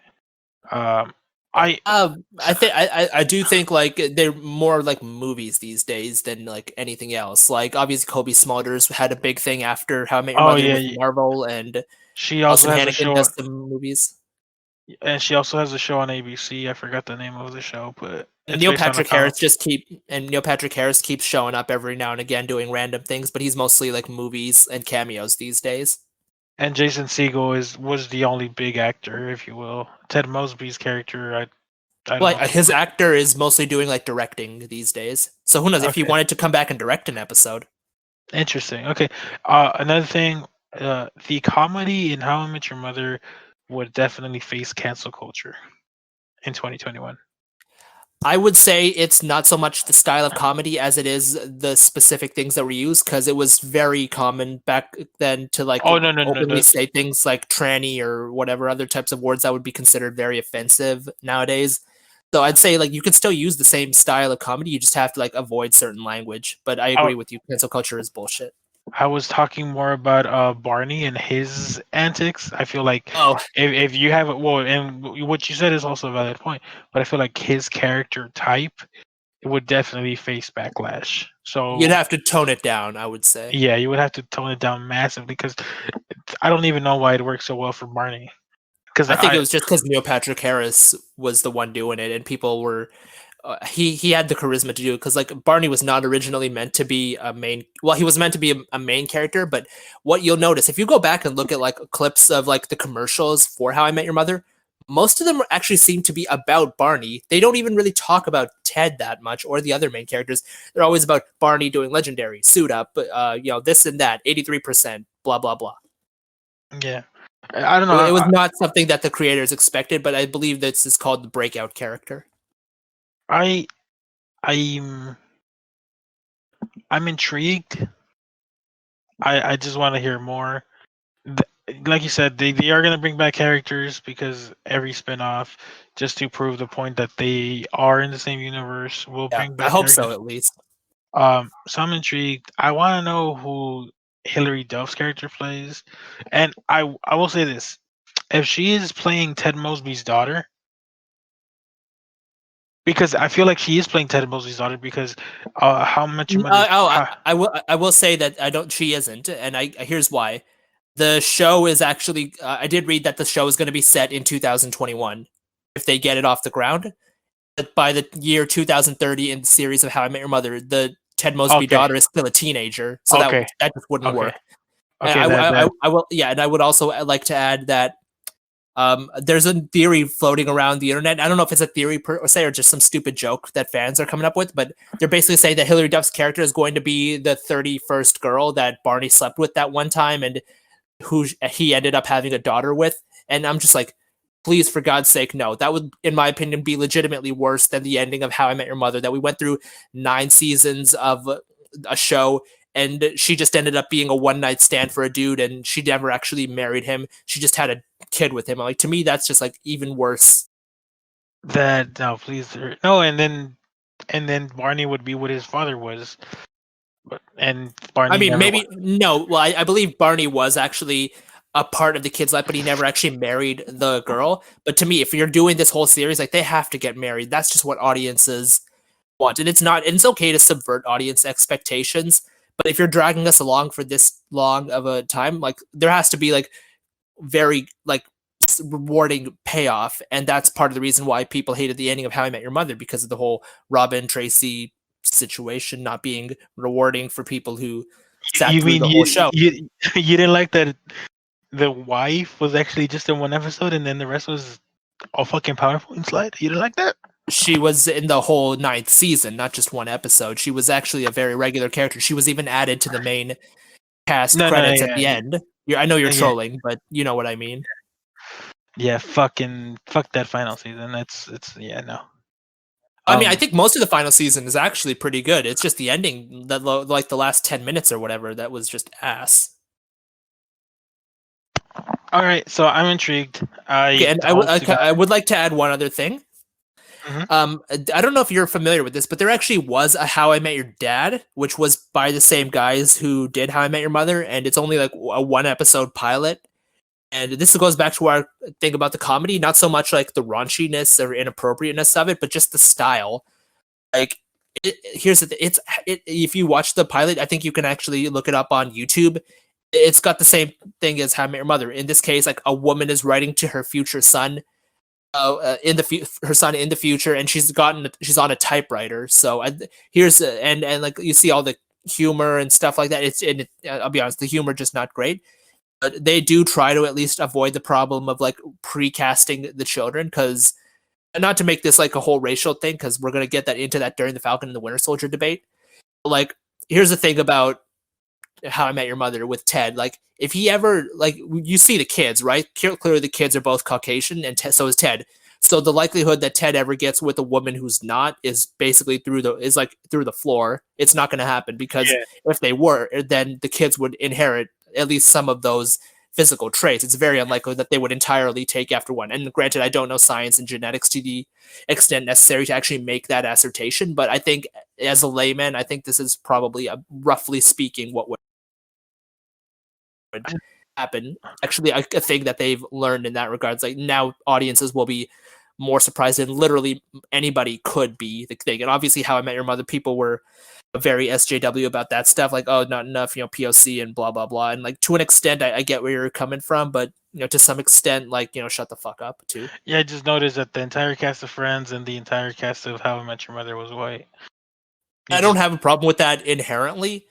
I do think like they're more like movies these days than like anything else. Like obviously Kobe Smulders had a big thing after How I Met Your Mother with Marvel, and she also Alison has a Hannigan show, does some movies. and she also has a show on ABC. I forgot the name of the show, but And it's Neil based on a Patrick comic. Harris keeps showing up every now and again doing random things, but he's mostly like movies and cameos these days. And Jason Segel was the only big actor, if you will. Ted Mosby's character, I don't Well, know. his actor is mostly doing like directing these days. So who knows if he Okay. wanted to come back and direct an episode. Interesting. Okay. Another thing, the comedy in How I Met Your Mother would definitely face cancel culture. in 2021? I would say it's not so much the style of comedy as it is the specific things that were used, because it was very common back then to like Oh no. openly say things like tranny or whatever other types of words that would be considered very offensive nowadays. So I'd say like you could still use the same style of comedy, you just have to like avoid certain language. But I agree with you, cancel culture is bullshit. I was talking more about Barney and his antics. I feel like Oh, if you have and what you said is also a valid point, but I feel like his character type would definitely face backlash. So you'd have to tone it down, I would say. yeah, you would have to tone it down massively because I don't even know why it works so well for Barney. Because I think it was just because Neil Patrick Harris was the one doing it, and people were he had the charisma to do it, because like Barney was not originally meant to be a main. Well, he was meant to be a main character, but what you'll notice if you go back and look at like clips of like the commercials for How I Met Your Mother, most of them actually seem to be about Barney. They don't even really talk about Ted that much or the other main characters. They're always about Barney doing Legendary, Suit Up, this and that, 83%, blah blah blah. yeah, I don't know. It was not something that the creators expected, but I believe this is called the breakout character. I'm intrigued. I just want to hear more. Like you said, they are going to bring back characters because every spinoff, just to prove the point that they are in the same universe, will bring back I hope characters. so, at least. So I'm intrigued. I want to know who Hilary Duff's character plays, and I will say this: if she is playing Ted Mosby's daughter, because I feel like she is playing Ted Mosby's daughter, because how much money? I will say that I don't. She isn't, and here's why. The show is actually. I did read that the show is going to be set in 2021 if they get it off the ground. But by the year 2030, in the series of How I Met Your Mother, the Ted Mosby daughter is still a teenager, so that just wouldn't work. Okay, I will. Yeah, and I would also like to add that there's a theory floating around the internet. I don't know if it's a theory per se or just some stupid joke that fans are coming up with, but they're basically saying that Hilary Duff's character is going to be the 31st girl that Barney slept with that one time and who he ended up having a daughter with. And I'm just like, please, for God's sake, no. That would, in my opinion, be legitimately worse than the ending of How I Met Your Mother, that we went through 9 seasons of a show and she just ended up being a one-night stand for a dude and she never actually married him. She just had a kid with him. Like, to me, that's just like even worse. That no, please no, and then Barney would be what his father was, and Barney. I mean, maybe no. Well, I believe Barney was actually a part of the kid's life, but he never actually married the girl. But to me, if you're doing this whole series, like they have to get married. That's just what audiences want, and it's not. And it's okay to subvert audience expectations, but if you're dragging us along for this long of a time, like there has to be like very like rewarding payoff, and that's part of the reason why people hated the ending of How I Met Your Mother, because of the whole Robin Tracy situation not being rewarding for people who sat through the whole show. You didn't like that the wife was actually just in one episode and then the rest was a fucking PowerPoint slide? You didn't like that? She was in the whole 9th season, not just one episode. She was actually a very regular character. She was even added to the main cast credits at the end. I know you're trolling, but you know what I mean. Yeah, fuck that final season. It's no. I mean, I think most of the final season is actually pretty good. It's just the ending, that like the last 10 minutes or whatever, that was just ass. All right, so I'm intrigued. I would like to add one other thing. Mm-hmm. I don't know if you're familiar with this, but there actually was a How I Met Your Dad, which was by the same guys who did How I Met Your Mother, and it's only like a 1-episode pilot. And this goes back to our thing about the comedy, not so much like the raunchiness or inappropriateness of it, but just the style. Like, here's the thing. If you watch the pilot, I think you can actually look it up on YouTube. It's got the same thing as How I Met Your Mother. In this case, like a woman is writing to her future son, her son in the future, and she's on a typewriter. So here's and like you see all the humor and stuff like that. I'll be honest, the humor just not great. But they do try to at least avoid the problem of like precasting the children, because not to make this like a whole racial thing, because we're going to get into that during the Falcon and the Winter Soldier debate. But, like, here's the thing about How I Met Your Mother with Ted. Like, if he ever, like, you see the kids, right? Clearly the kids are both Caucasian, and so is Ted. So the likelihood that Ted ever gets with a woman who's not is basically through the floor. It's not going to happen because Yeah. if they were, then the kids would inherit at least some of those physical traits. It's very unlikely that they would entirely take after one. And granted, I don't know science and genetics to the extent necessary to actually make that assertion, but I think as a layman, I think this is probably, roughly speaking, what would happen. Actually, a thing that they've learned in that regards, like now audiences will be more surprised than literally anybody could be the thing. And obviously, How I Met Your Mother, people were very SJW about that stuff, like, oh, not enough, POC and blah blah blah. And like to an extent, I get where you're coming from, but to some extent, like, shut the fuck up too. Yeah, I just noticed that the entire cast of Friends and the entire cast of How I Met Your Mother was white. I don't have a problem with that inherently.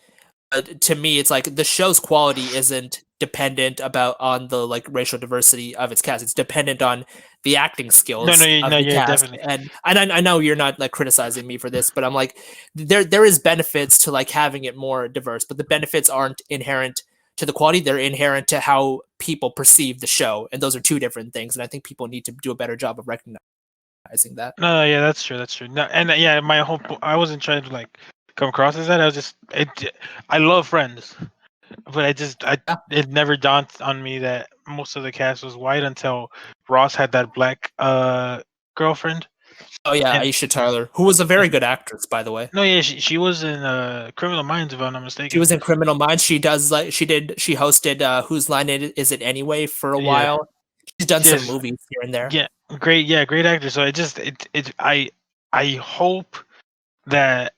To me, it's like the show's quality isn't dependent on the like racial diversity of its cast. It's dependent on the acting skills of the cast. Definitely. And I know you're not like criticizing me for this, but I'm like, there is benefits to like having it more diverse, but the benefits aren't inherent to the quality. They're inherent to how people perceive the show, and those are two different things. And I think people need to do a better job of recognizing that. No, yeah, that's true. That's true. No, and yeah, my whole I wasn't trying to like come across as that. I was just I love Friends, but it never dawned on me that most of the cast was white until Ross had that black girlfriend. Oh yeah, And, Aisha Tyler, who was a very good actress, by the way. No, yeah, she was in Criminal Minds, if I'm not mistaken. She was in Criminal Minds. She hosted Whose Line Is It Anyway for a while. She's done some movies here and there. Yeah, great actor. So I hope that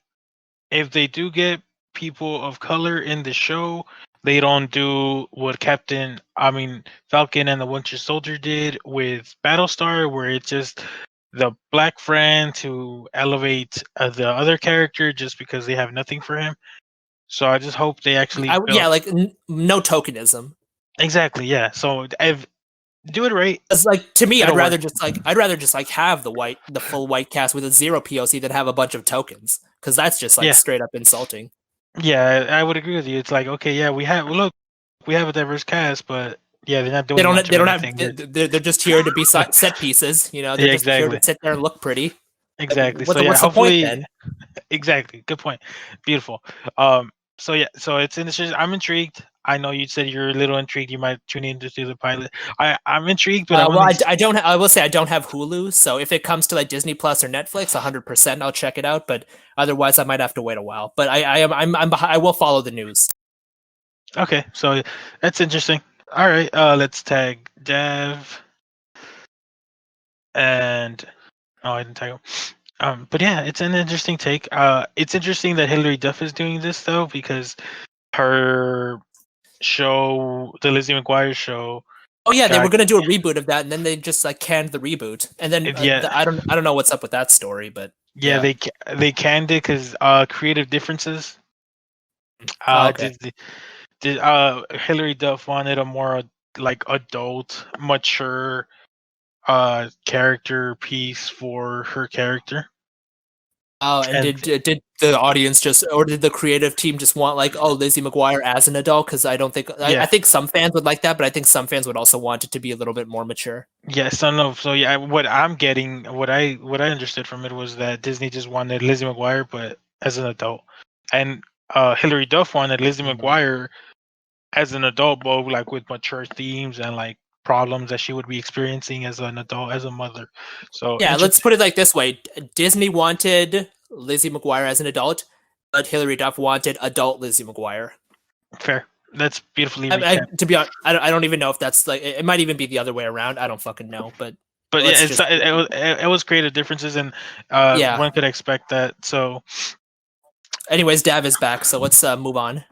if they do get people of color in the show, they don't do what Falcon and the Winter Soldier did with Battlestar, where it's just the black friend to elevate the other character just because they have nothing for him. So I just hope they actually no tokenism. Exactly, yeah. So if do it right. It's like, to me, I'd rather just have the full white cast with a zero POC than have a bunch of tokens, because that's just like straight up insulting. Yeah, I would agree with you. It's like, okay, yeah, we have a diverse cast, but yeah, they're not doing. They're just here to be set pieces. They're just here to sit there and look pretty. Exactly. What's the point then? Exactly. Good point. Beautiful. So it's interesting. I'm intrigued. I know you said you're a little intrigued. You might tune in to see the pilot. I'm intrigued, but I will say I don't have Hulu, so if it comes to like Disney Plus or Netflix, 100% I'll check it out. But otherwise, I might have to wait a while. But I will follow the news. Okay, so that's interesting. All right, let's tag Dev. And I didn't tag him. But yeah, it's an interesting take. It's interesting that Hilary Duff is doing this though, because her show, the Lizzie McGuire show. Oh yeah, they were gonna do a reboot of that, and then they just like canned the reboot. And then I don't know what's up with that story, but yeah. they canned it because creative differences. Hilary Duff wanted a more like adult, mature character piece for her character. Oh, and did the audience or did the creative team just want like, oh, Lizzie McGuire as an adult? Because I don't think I think some fans would like that, but I think some fans would also want it to be a little bit more mature. Yes, I know. So yeah, what I'm getting, what I understood from it was that Disney just wanted Lizzie McGuire, but as an adult, and Hilary Duff wanted Lizzie McGuire as an adult, but like with mature themes and like problems that she would be experiencing as an adult, as a mother. So yeah, let's put it like this way: Disney wanted Lizzie McGuire as an adult, but Hilary Duff wanted adult Lizzie McGuire. Fair. That's beautifully. To be honest, I don't even know if that's like, it might even be the other way around. I don't fucking know, but yeah, it was creative differences, and one could expect that. So, anyways, Dav is back, so let's move on.